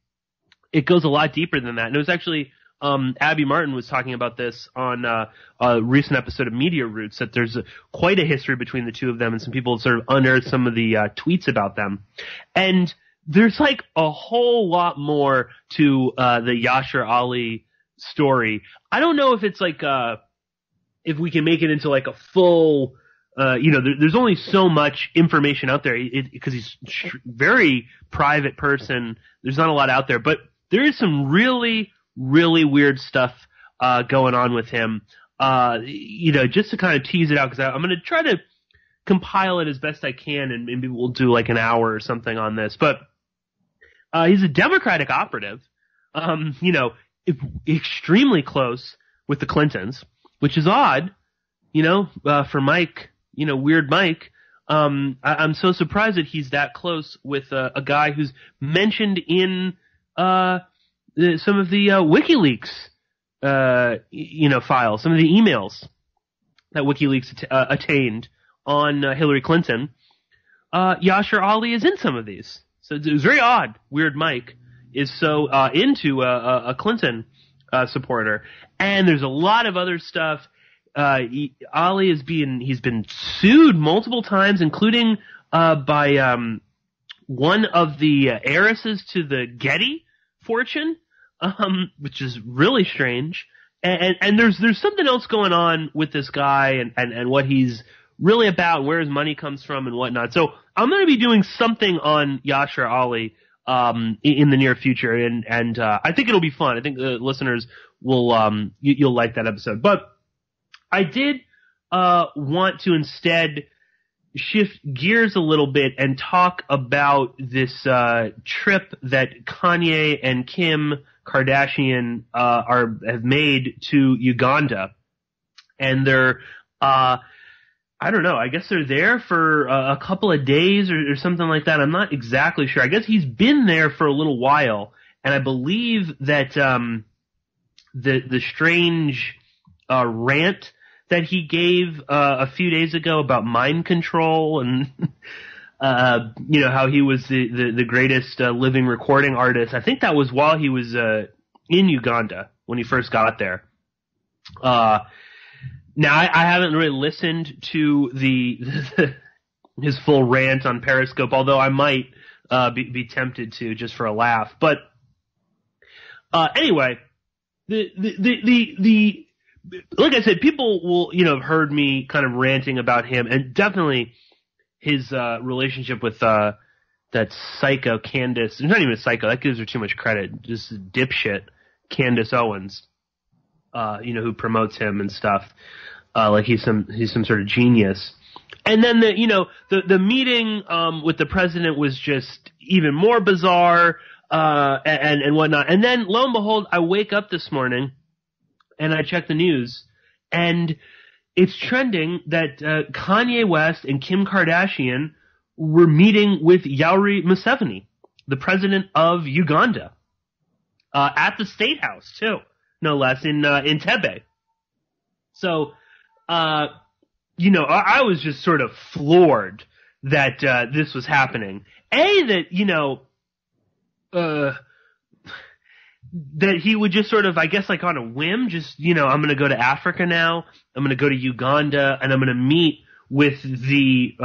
it goes a lot deeper than that. And it was actually, Abby Martin was talking about this on, a recent episode of Media Roots, that there's quite a history between the two of them, and some people have sort of unearthed some of the, tweets about them. And there's like a whole lot more to, the Yashar Ali story. I don't know if it's like, if we can make it into like a full, there's only so much information out there because he's very private person. There's not a lot out there, but there is some really, really weird stuff, going on with him. Just to kind of tease it out, because I'm going to try to compile it as best I can, and maybe we'll do like an hour or something on this. But, he's a Democratic operative, extremely close with the Clintons, which is odd, for Mike. Weird Mike. I'm so surprised that he's that close with a guy who's mentioned in some of the WikiLeaks files, some of the emails that WikiLeaks attained on Hillary Clinton. Yashar Ali is in some of these, so it was very odd. Weird Mike is so into a Clinton supporter, and there's a lot of other stuff. Ali he's been sued multiple times, including by one of the heiresses to the Getty fortune, which is really strange. And there's something else going on with this guy and what he's really about, and where his money comes from and whatnot. So I'm going to be doing something on Yashar Ali in the near future, and I think it'll be fun. I think the listeners will you'll like that episode. But I did want to instead shift gears a little bit and talk about this trip that Kanye and Kim Kardashian have made to Uganda. And they're I don't know, I guess they're there for a couple of days or something like that. I'm not exactly sure. I guess he's been there for a little while, and I believe that the strange rant that he gave a few days ago about mind control and how he was the greatest living recording artist. I think that was while he was in Uganda when he first got there. Now I haven't really listened to his full rant on Periscope, although I might be tempted to, just for a laugh. But anyway, like I said, people will, have heard me kind of ranting about him, and definitely his relationship with that psycho Candace. It's not even a psycho. That gives her too much credit. Just dipshit Candace Owens, who promotes him and stuff. Like he's some sort of genius. And then the meeting with the president was just even more bizarre and whatnot. And then lo and behold, I wake up this morning and I check the news, and it's trending that Kanye West and Kim Kardashian were meeting with Yoweri Museveni, the president of Uganda, at the State House too, no less, in Entebbe. So, I was just sort of floored that this was happening. That he would just sort of, I guess, like on a whim, just, I'm going to go to Africa now, I'm going to go to Uganda, and I'm going to meet with the,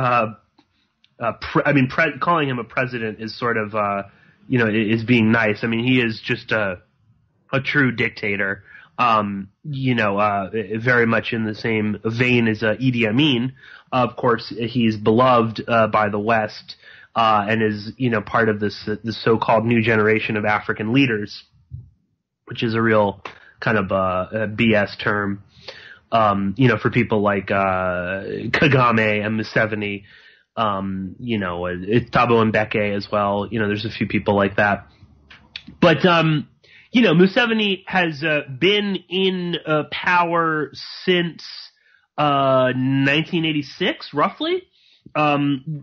calling him a president is sort of, is being nice. I mean, he is just a true dictator, very much in the same vein as Idi Amin. Of course, he's beloved by the West, and is, part of this so-called new generation of African leaders, which is a real kind of a BS term, for people like Kagame and Museveni, Thabo Mbeki as well. There's a few people like that. But, Museveni has been in power since 1986, roughly,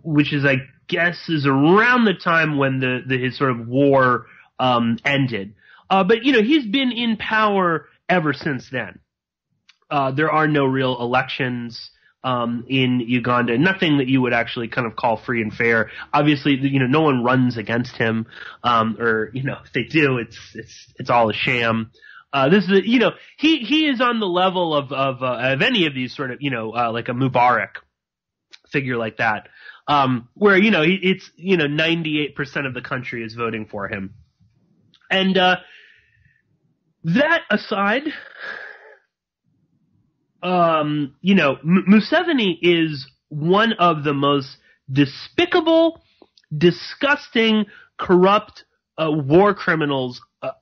which is, I guess, is around the time when his sort of war ended. But he's been in power ever since then. There are no real elections in Uganda, nothing that you would actually kind of call free and fair. Obviously, no one runs against him, or if they do, it's all a sham. This is, he is on the level of any of these sort of, like a Mubarak figure like that, where, it's 98% of the country is voting for him. And that aside, Museveni is one of the most despicable, disgusting, corrupt war criminals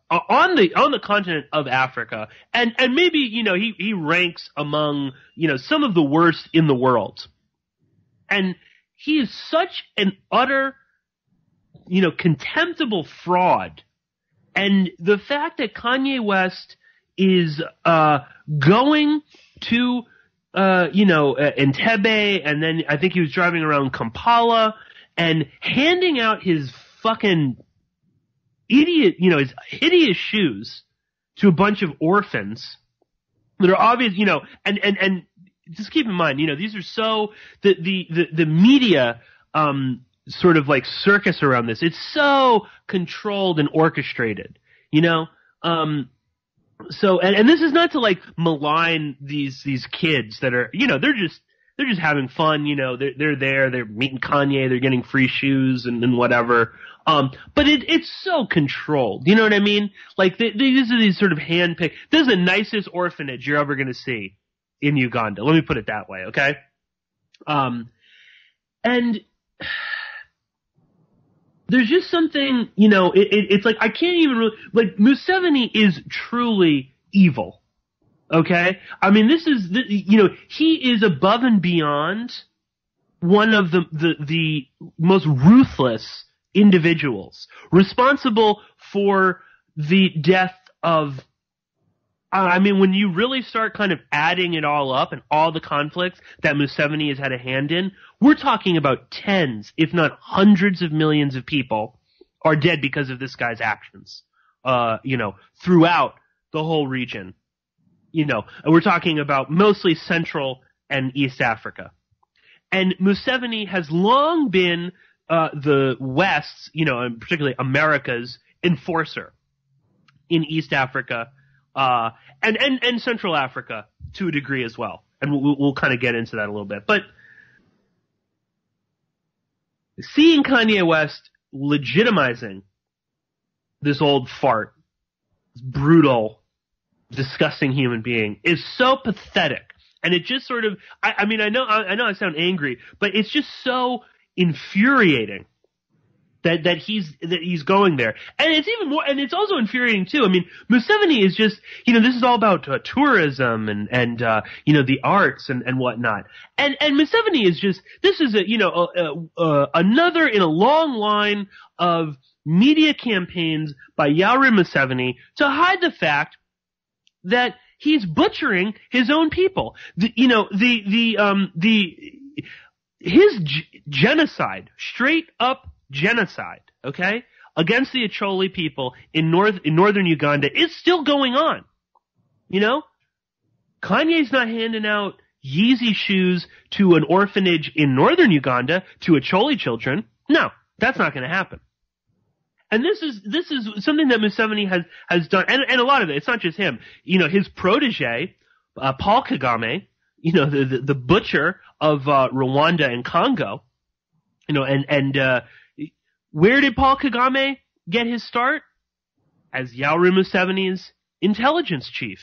on the continent of Africa, and maybe he ranks among some of the worst in the world. And he is such an utter contemptible fraud. And the fact that Kanye West is going to Entebbe, and then I think he was driving around Kampala and handing out his fucking idiot, his hideous shoes to a bunch of orphans that are obvious, and just keep in mind, these are so the media sort of like circus around this. It's so controlled and orchestrated, So, and this is not to like malign these kids that are, they're just having fun, they're there, they're meeting Kanye, they're getting free shoes and whatever. But it's so controlled, you know what I mean? Like these are these sort of handpicked. This is the nicest orphanage you're ever going to see in Uganda. Let me put it that way, okay? And there's just something, it's like I can't even really, like, Museveni is truly evil, okay? I mean, this is, he is above and beyond one of the most ruthless individuals responsible for the death of, when you really start kind of adding it all up and all the conflicts that Museveni has had a hand in, we're talking about tens, if not hundreds of millions of people are dead because of this guy's actions, throughout the whole region. And we're talking about mostly Central and East Africa. And Museveni has long been the West's, and particularly America's enforcer in East Africa, and Central Africa to a degree as well. And we'll kind of get into that a little bit. But seeing Kanye West legitimizing this old fart, this brutal, disgusting human being, is so pathetic. And it just sort of, I know I sound angry, but it's just so infuriating that he's going there. And it's even more, and it's also infuriating too. I mean, Museveni is just, this is all about tourism and the arts and whatnot. And Museveni is just, this is another in a long line of media campaigns by Yoweri Museveni to hide the fact that he's butchering his own people. His genocide, straight up genocide, okay, against the Acholi people in northern Uganda is still going on. Kanye's not handing out Yeezy shoes to an orphanage in northern Uganda to Acholi children. No, that's not going to happen. And this is something that Museveni has done, and a lot of it. It's not just him. His protege, Paul Kagame, the butcher of Rwanda and Congo, where did Paul Kagame get his start? As Yoweri Museveni's intelligence chief.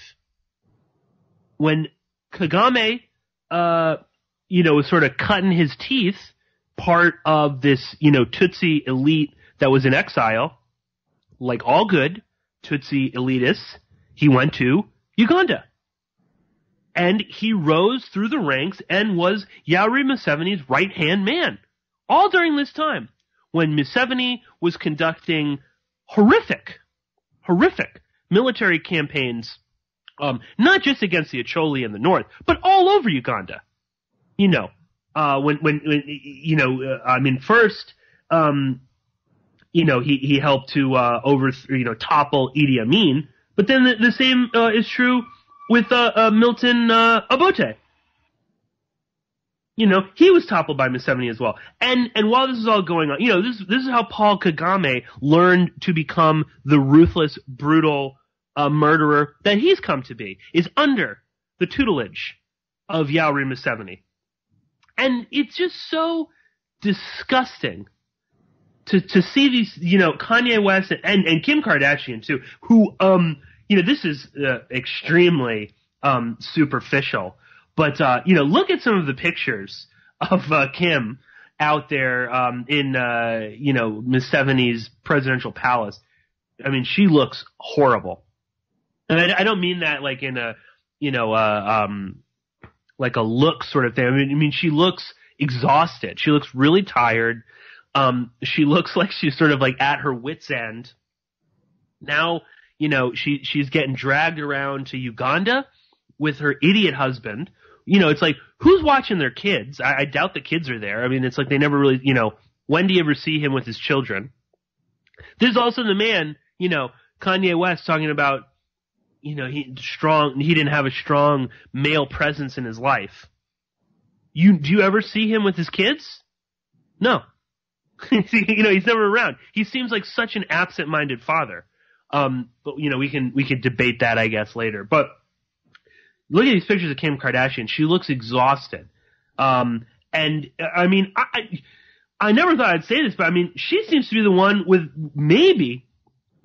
When Kagame, was sort of cutting his teeth, part of this, Tutsi elite that was in exile, like all good Tutsi elitists, he went to Uganda. And he rose through the ranks and was Yoweri Museveni's right-hand man. All during this time, when Museveni was conducting horrific military campaigns, not just against the Acholi in the north, but all over Uganda. First, he helped to topple Idi Amin, but then the same is true with Milton Obote. He was toppled by Museveni as well. And while this is all going on, this is how Paul Kagame learned to become the ruthless, brutal murderer that he's come to be, is under the tutelage of Yoweri Museveni. And it's just so disgusting to see these, Kanye West and Kim Kardashian too, who, this is extremely superficial. But, look at some of the pictures of Kim out there in Museveni's presidential palace. I mean, she looks horrible. And I don't mean that like in a, like a look sort of thing. I mean, she looks exhausted. She looks really tired. She looks like she's sort of like at her wit's end. Now, she's getting dragged around to Uganda with her idiot husband. It's like, who's watching their kids? I doubt the kids are there. I mean, it's like they never really, when do you ever see him with his children? There's also the man, Kanye West talking about, he didn't have a strong male presence in his life. Do you ever see him with his kids? No. He's never around. He seems like such an absent-minded father. But we can debate that, I guess, later. But look at these pictures of Kim Kardashian. She looks exhausted. And I mean, I never thought I'd say this, but I mean, she seems to be the one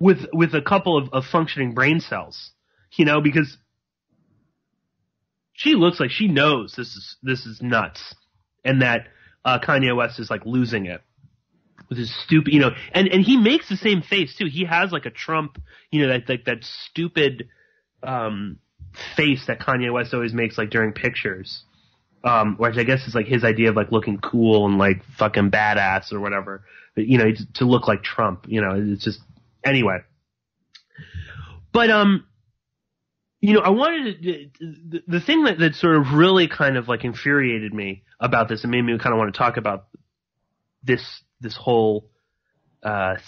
with a couple of functioning brain cells, because she looks like she knows this is nuts, and that Kanye West is like losing it with his stupid, and he makes the same face too. He has like a Trump, that stupid face that Kanye West always makes like during pictures, which I guess is like his idea of like looking cool and like fucking badass or whatever, but to look like Trump, it's just, anyway. But I wanted to, the thing that sort of really kind of like infuriated me about this and made me kind of want to talk about this whole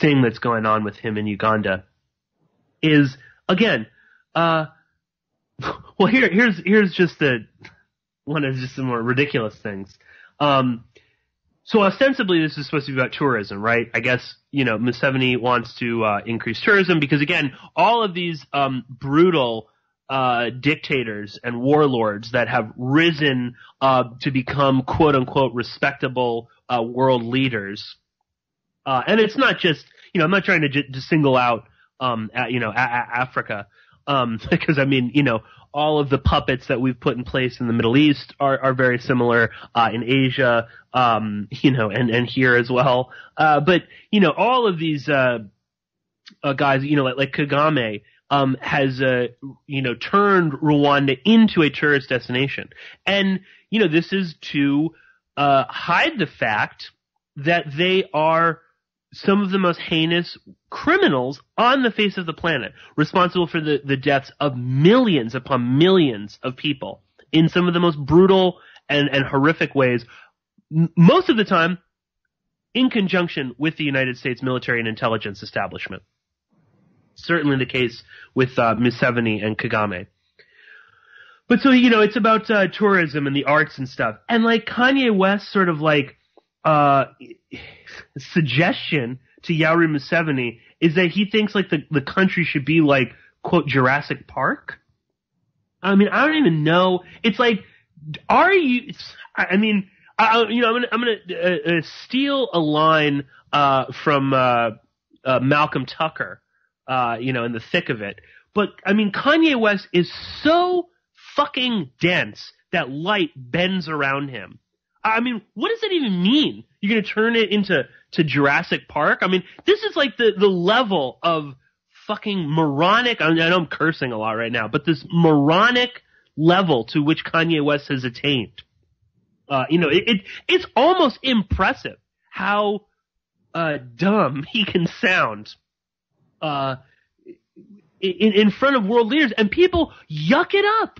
thing that's going on with him in Uganda is, again, well, here's just one of just the more ridiculous things. So ostensibly this is supposed to be about tourism, right? I guess, Museveni wants to increase tourism because, again, all of these brutal dictators and warlords that have risen to become quote-unquote respectable world leaders. And it's not just, I'm not trying to single out, Africa, because I mean, all of the puppets that we've put in place in the Middle East are very similar, in Asia, and here as well. But, all of these, guys, like Kagame, has, turned Rwanda into a tourist destination. And, this is to, hide the fact that they are some of the most heinous criminals on the face of the planet, responsible for the deaths of millions upon millions of people in some of the most brutal and horrific ways, most of the time in conjunction with the United States military and intelligence establishment. Certainly the case with Museveni and Kagame. But so, it's about tourism and the arts and stuff. And like Kanye West sort of like suggestion to Yoweri Museveni is that he thinks like the country should be like, quote, Jurassic Park. I mean, I don't even know. It's like, are you? I mean, I'm gonna steal a line from Malcolm Tucker, in the thick of it. But I mean, Kanye West is so fucking dense that light bends around him. I mean, what does that even mean? You're going to turn it into Jurassic Park? I mean, this is like the level of fucking moronic. I know I'm cursing a lot right now, but this moronic level to which Kanye West has attained. It's almost impressive how dumb he can sound in front of world leaders, and people yuck it up.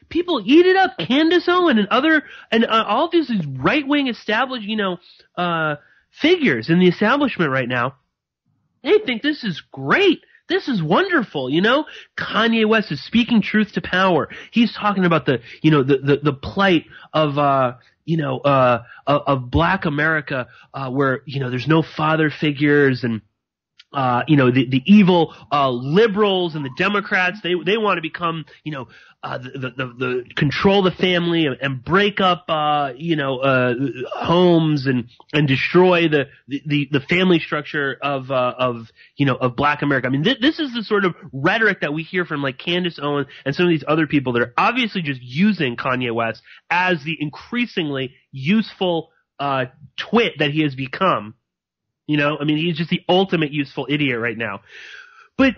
People eat it up. Candace Owen and all these right-wing established, figures in the establishment right now, they think this is great. This is wonderful. Kanye West is speaking truth to power. He's talking about the plight of, of Black America, where, there's no father figures and, the evil, liberals and the Democrats, they want to become, the control the family and break up, homes and destroy the family structure of Black America. I mean, this is the sort of rhetoric that we hear from like Candace Owens and some of these other people that are obviously just using Kanye West as the increasingly useful, twit that he has become. I mean, he's just the ultimate useful idiot right now. But,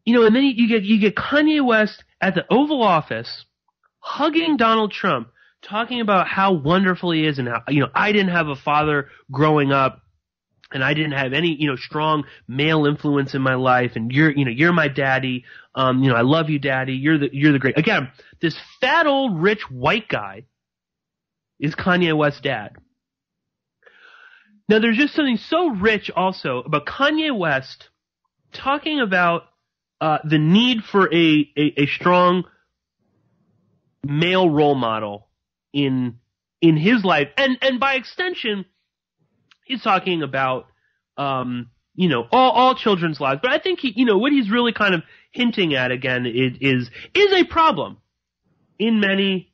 and then you get Kanye West at the Oval Office hugging Donald Trump, talking about how wonderful he is and how, I didn't have a father growing up and I didn't have any, strong male influence in my life, and you're my daddy. I love you, daddy. You're the great. Again, this fat old rich white guy is Kanye West's dad. Now, there's just something so rich also about Kanye West talking about the need for a strong male role model in his life, and by extension, he's talking about all children's lives. But I think what he's really kind of hinting at again is a problem in many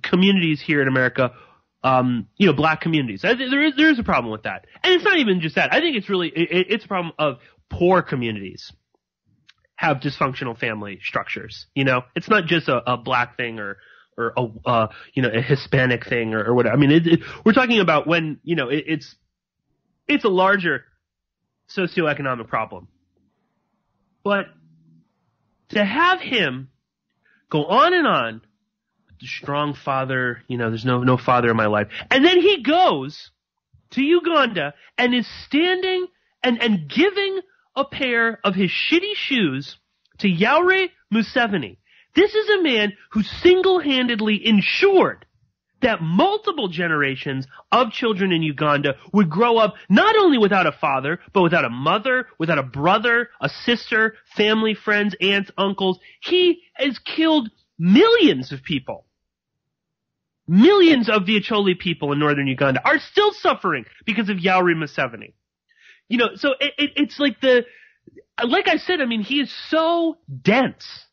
communities here in America. Black communities. There is a problem with that. And it's not even just that. I think it's really, it's a problem of poor communities have dysfunctional family structures. It's not just a black thing or a Hispanic thing or whatever. I mean, we're talking about when, it's a larger socioeconomic problem. But to have him go on and on, the strong father, there's no father in my life. And then he goes to Uganda and is standing and giving a pair of his shitty shoes to Yoweri Museveni. This is a man who single-handedly ensured that multiple generations of children in Uganda would grow up not only without a father, but without a mother, without a brother, a sister, family, friends, aunts, uncles. He has killed millions of people. Millions of the Acholi people in northern Uganda are still suffering because of Yoweri Museveni. So it's like like I said, I mean, he is so dense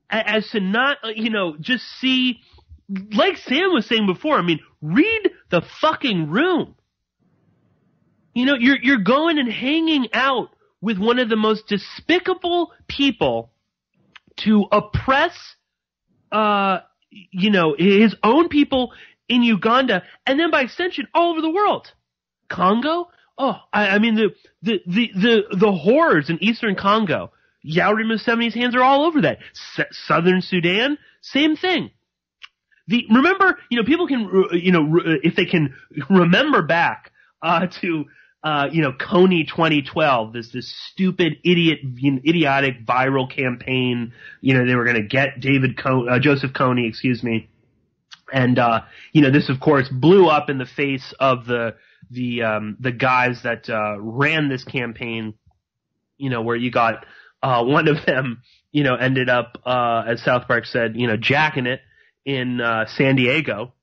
as to not, just see, like Sam was saying before, I mean, read the fucking room. You're going and hanging out with one of the most despicable people to oppress, his own people in Uganda, and then by extension all over the world. Congo? Oh, I mean the horrors in Eastern Congo. Yoweri Museveni's hands are all over that. Southern Sudan, same thing. Remember, people can, if they can remember back to Kony 2012, this stupid idiotic viral campaign. They were going to get Joseph Kony, excuse me, and this of course blew up in the face of the guys that ran this campaign. Where you got one of them, ended up as South Park said, jacking it in San Diego.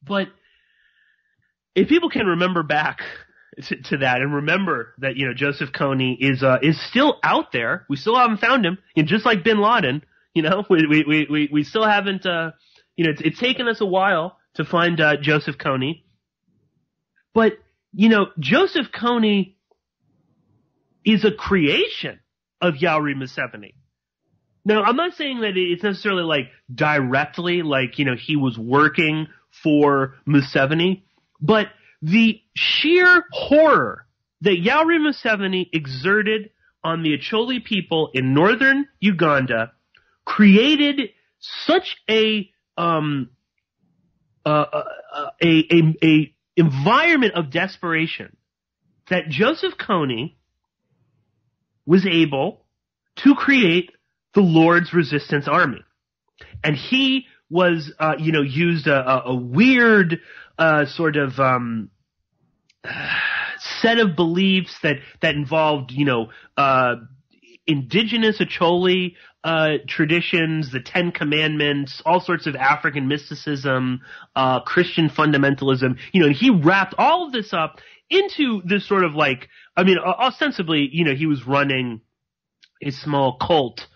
But if people can remember back to that and remember that, Joseph Kony is still out there. We still haven't found him. Just like Bin Laden, we still haven't, it's taken us a while to find Joseph Kony. But, Joseph Kony is a creation of Yoweri Museveni. Now, I'm not saying that it's necessarily like directly, like, he was working for Museveni, but the sheer horror that Yoweri Museveni exerted on the Acholi people in northern Uganda created such a environment of desperation that Joseph Kony was able to create the Lord's Resistance Army. And he was, used a weird, sort of, set of beliefs that involved, indigenous Acholi, traditions, the Ten Commandments, all sorts of African mysticism, Christian fundamentalism, and he wrapped all of this up into this sort of like, ostensibly, he was running a small cult,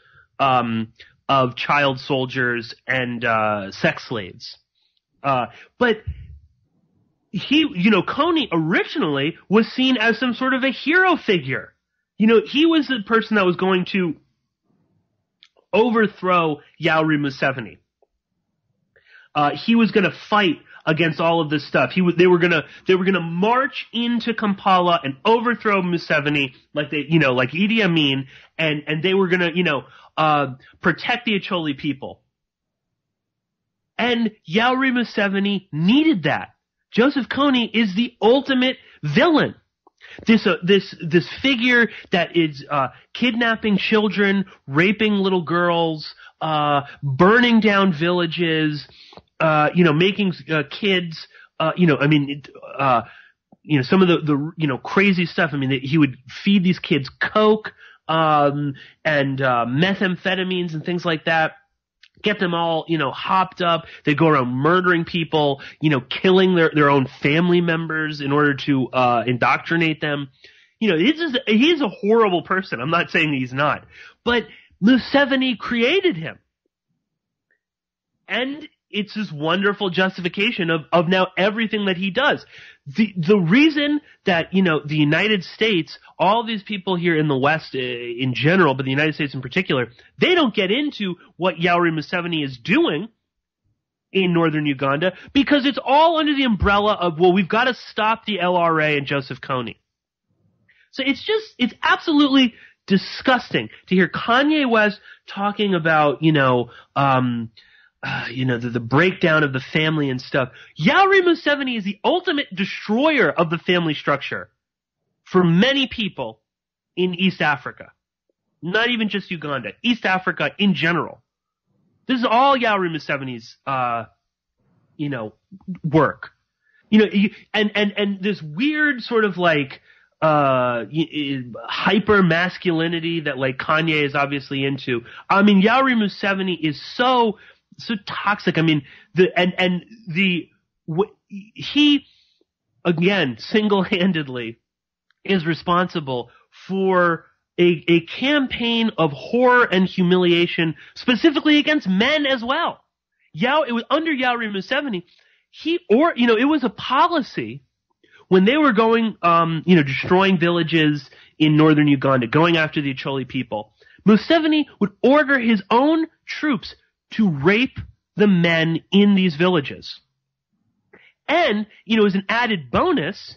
of child soldiers and, sex slaves. But he, Kony originally was seen as some sort of a hero figure. He was the person that was going to overthrow Yoweri Museveni. He was going to fight against all of this stuff. They were going to march into Kampala and overthrow Museveni like like Idi Amin, and they were going to, protect the Acholi people. And Yoweri Museveni needed that. Joseph Kony is the ultimate villain. This figure that is kidnapping children, raping little girls, burning down villages, making kids, some of the crazy stuff. He would feed these kids coke and methamphetamines and things like that. Get them all, hopped up. They go around murdering people, killing their own family members in order to indoctrinate them. He's a horrible person. I'm not saying he's not. But Museveni created him. And it's this wonderful justification of now everything that he does. The reason that, the United States, all these people here in the West in general, but the United States in particular, they don't get into what Yoweri Museveni is doing in northern Uganda because it's all under the umbrella of, well, we've got to stop the LRA and Joseph Kony. So it's absolutely disgusting to hear Kanye West talking about, the breakdown of the family and stuff. Yoweri Museveni is the ultimate destroyer of the family structure for many people in East Africa. Not even just Uganda, East Africa in general. This is all Yoweri Museveni's, work. And this weird sort of like, hyper masculinity that like Kanye is obviously into. Yoweri Museveni is so toxic. He again single-handedly is responsible for a campaign of horror and humiliation, specifically against men as well. It was under Yoweri Museveni. It was a policy when they were going, destroying villages in northern Uganda, going after the Acholi people, Museveni would order his own troops to rape the men in these villages. And, as an added bonus,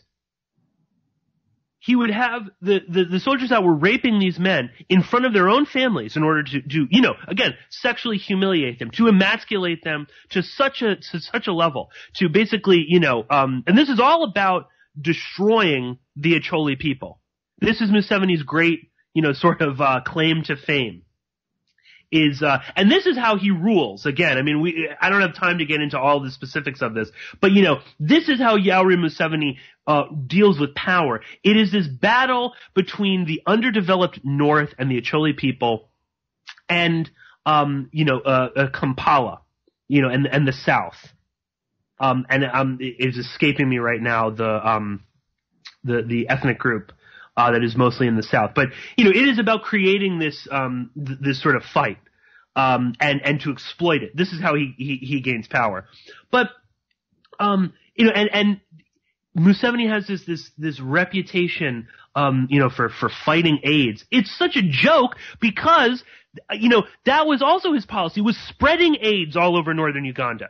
he would have the soldiers that were raping these men in front of their own families in order to again, sexually humiliate them, to emasculate them to such a level, to basically, and this is all about destroying the Acholi people. This is Museveni's great, sort of claim to fame. And this is how he rules. Again, I don't have time to get into all the specifics of this, but this is how Yoweri Museveni deals with power. It is this battle between the underdeveloped North and the Acholi people, and Kampala, and the South. It's escaping me right now the ethnic group that is mostly in the South. But it is about creating this this sort of fight and to exploit it. This is how he gains power. But and Museveni has this reputation for fighting AIDS. It's such a joke because that was also his policy, was spreading AIDS all over northern Uganda.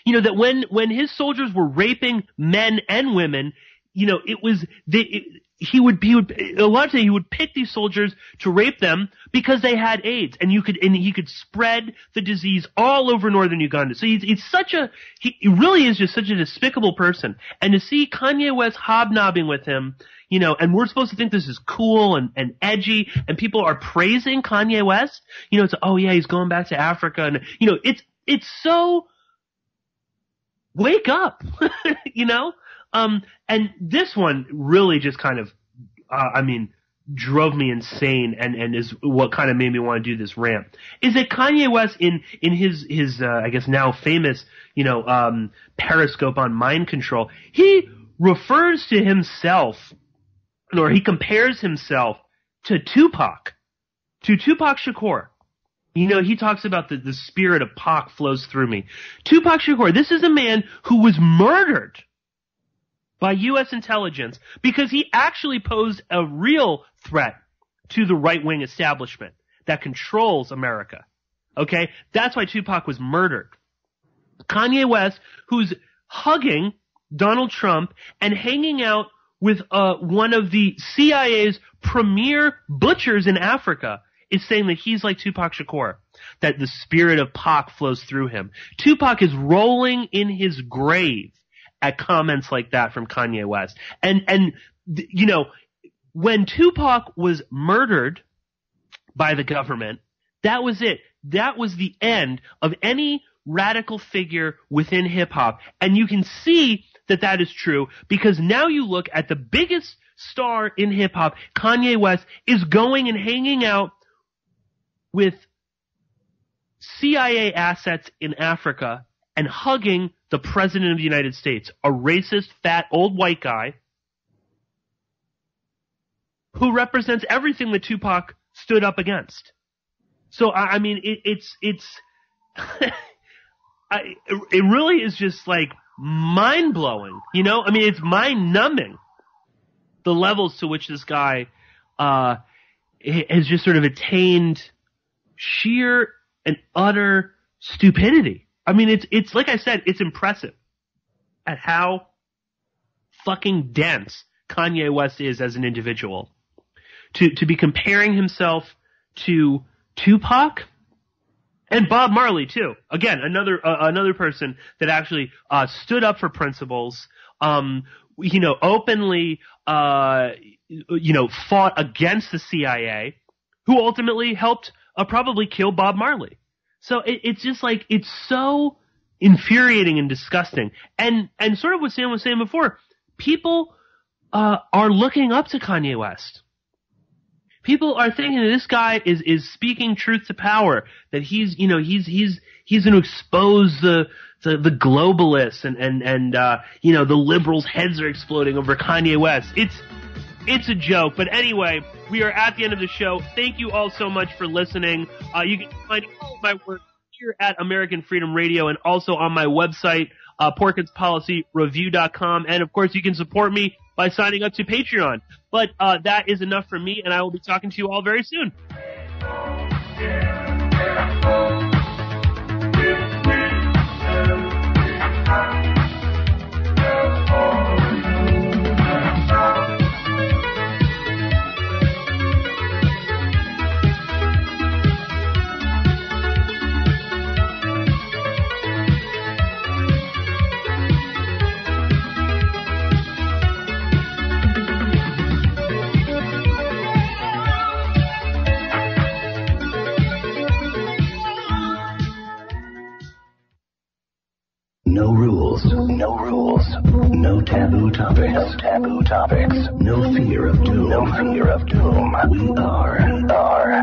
That when his soldiers were raping men and women, he would a lot of times he would pick these soldiers to rape them because they had AIDS, and he could spread the disease all over northern Uganda. So he really is just such a despicable person. And to see Kanye West hobnobbing with him, and we're supposed to think this is cool and edgy, and people are praising Kanye West, it's, oh yeah, he's going back to Africa, and it's so, wake up, and this one really just kind of, drove me insane, and is what kind of made me want to do this rant, is that Kanye West in his I guess now famous, Periscope on mind control, he refers to himself, or he compares himself to Tupac Shakur. He talks about the spirit of Pac flows through me. Tupac Shakur, this is a man who was murdered by U.S. intelligence because he actually posed a real threat to the right-wing establishment that controls America. Okay? That's why Tupac was murdered. Kanye West, who's hugging Donald Trump and hanging out with one of the CIA's premier butchers in Africa, is saying that he's like Tupac Shakur, that the spirit of Pac flows through him. Tupac is rolling in his grave at comments like that from Kanye West. And when Tupac was murdered by the government, that was it. That was the end of any radical figure within hip hop. And you can see that is true because now you look at the biggest star in hip hop, Kanye West, is going and hanging out with CIA assets in Africa and hugging the President of the United States, a racist, fat, old white guy who represents everything that Tupac stood up against. So, it really is just like mind-blowing, it's mind-numbing, the levels to which this guy has just sort of attained sheer and utter stupidity. It's like I said, it's impressive at how fucking dense Kanye West is as an individual. To be comparing himself to Tupac and Bob Marley too. Again, another person that actually stood up for principles, openly fought against the CIA, who ultimately helped probably kill Bob Marley. So it's just like, it's so infuriating and disgusting. And sort of what Sam was saying before, people are looking up to Kanye West. People are thinking that this guy is speaking truth to power, that he's going to expose the globalists and the liberals' heads are exploding over Kanye West. It's a joke. But anyway, we are at the end of the show. Thank you all so much for listening. You can find all of my work here at American Freedom Radio and also on my website, PorkinsPolicyReview.com. And of course, you can support me by signing up to Patreon. But that is enough for me, and I will be talking to you all very soon. No rules, no rules, no taboo topics, no fear of doom, We are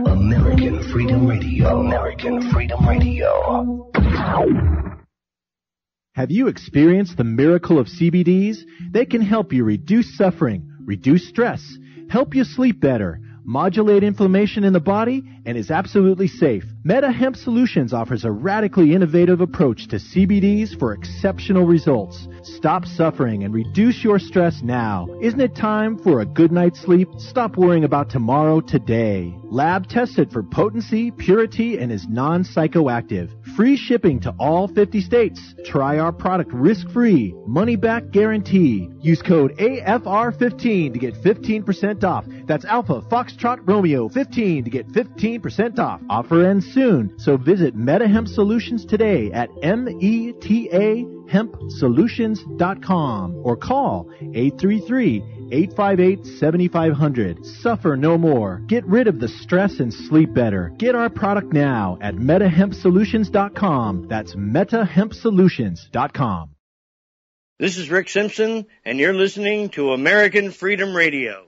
American Freedom Radio. Have you experienced the miracle of CBDs? They can help you reduce suffering, reduce stress, help you sleep better, modulate inflammation in the body, and is absolutely safe. Meta Hemp Solutions offers a radically innovative approach to CBDs for exceptional results. Stop suffering and reduce your stress now. Isn't it time for a good night's sleep? Stop worrying about tomorrow today. Lab tested for potency, purity, and is non-psychoactive. Free shipping to all 50 states. Try our product risk-free. Money-back guarantee. Use code AFR15 to get 15% off. That's Alpha Foxtrot Romeo 15 to get 15% off. Offer ends soon, so visit MetaHemp Solutions today at metahempsolutions.com or call 833-858-7500. Suffer no more. Get rid of the stress and sleep better. Get our product now at metahempsolutions.com. That's metahempsolutions.com. This is Rick Simpson, and you're listening to American Freedom Radio.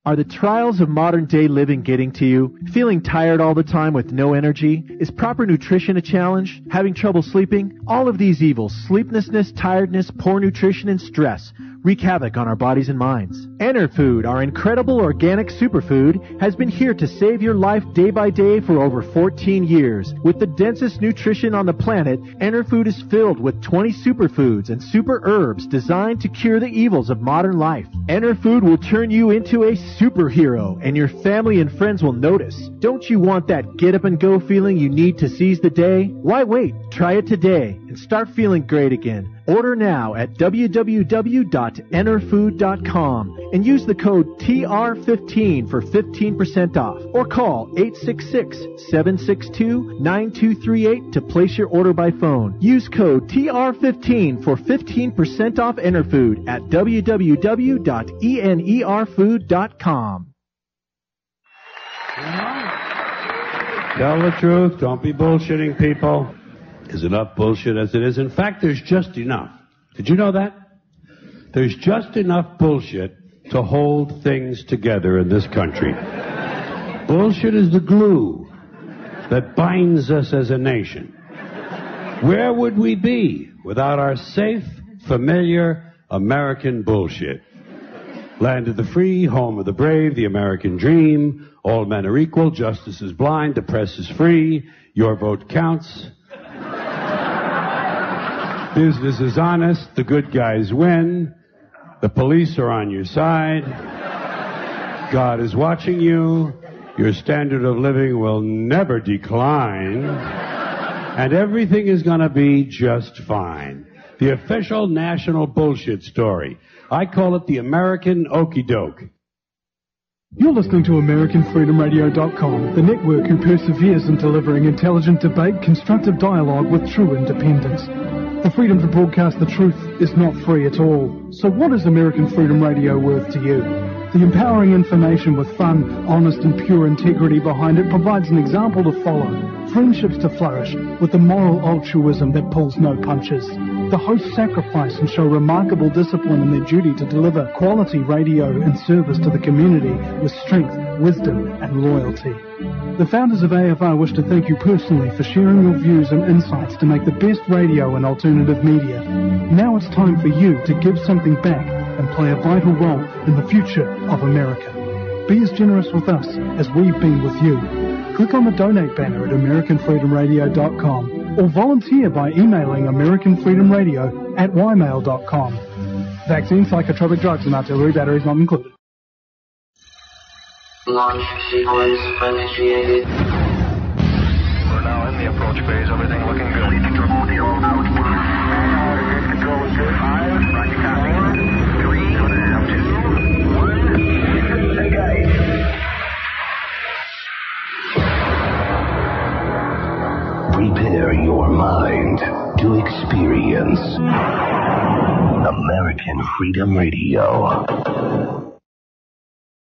Are the trials of modern-day living getting to you? Feeling tired all the time with no energy? Is proper nutrition a challenge? Having trouble sleeping? All of these evils, sleeplessness, tiredness, poor nutrition, and stress, wreak havoc on our bodies and minds. Enerfood, our incredible organic superfood, has been here to save your life day by day for over 14 years. With the densest nutrition on the planet, Enerfood is filled with 20 superfoods and super herbs designed to cure the evils of modern life. Enerfood will turn you into a superhero, and your family and friends will notice. Don't you want that get-up-and-go feeling you need to seize the day? Why wait? Try it today and start feeling great again. Order now at www.enerfood.com and use the code TR15 for 15% off, or call 866-762-9238 to place your order by phone. Use code TR15 for 15% off Enerfood at www.enerfood.com. Tell the truth. Don't be bullshitting people. There's enough bullshit as it is. In fact, there's just enough. Did you know that? There's just enough bullshit to hold things together in this country. Bullshit is the glue that binds us as a nation. Where would we be without our safe, familiar American bullshit? Land of the free, home of the brave, the American dream. All men are equal, justice is blind, the press is free, your vote counts. Business is honest, the good guys win, the police are on your side, God is watching you, your standard of living will never decline, and everything is going to be just fine. The official national bullshit story. I call it the American Okey Doke. You're listening to AmericanFreedomRadio.com, the network who perseveres in delivering intelligent debate, constructive dialogue with true independence. The freedom to broadcast the truth is not free at all. So what is American Freedom Radio worth to you? The empowering information with fun, honest and pure integrity behind it provides an example to follow. Friendships to flourish with the moral altruism that pulls no punches. The hosts sacrifice and show remarkable discipline in their duty to deliver quality radio and service to the community with strength, wisdom and loyalty. The founders of AFR wish to thank you personally for sharing your views and insights to make the best radio and alternative media. Now it's time for you to give something back and play a vital role in the future of America. Be as generous with us as we've been with you. Click on the donate banner at AmericanFreedomRadio.com or volunteer by emailing AmericanFreedomRadio@ymail.com. Vaccines, psychotropic drugs, and artillery batteries not included. Launch sequence initiated. We're now in the approach phase. Everything looking good. Control the old output. Control is good. 5, roger copy. 3, 2, 1. Engage. Prepare your mind to experience American Freedom Radio.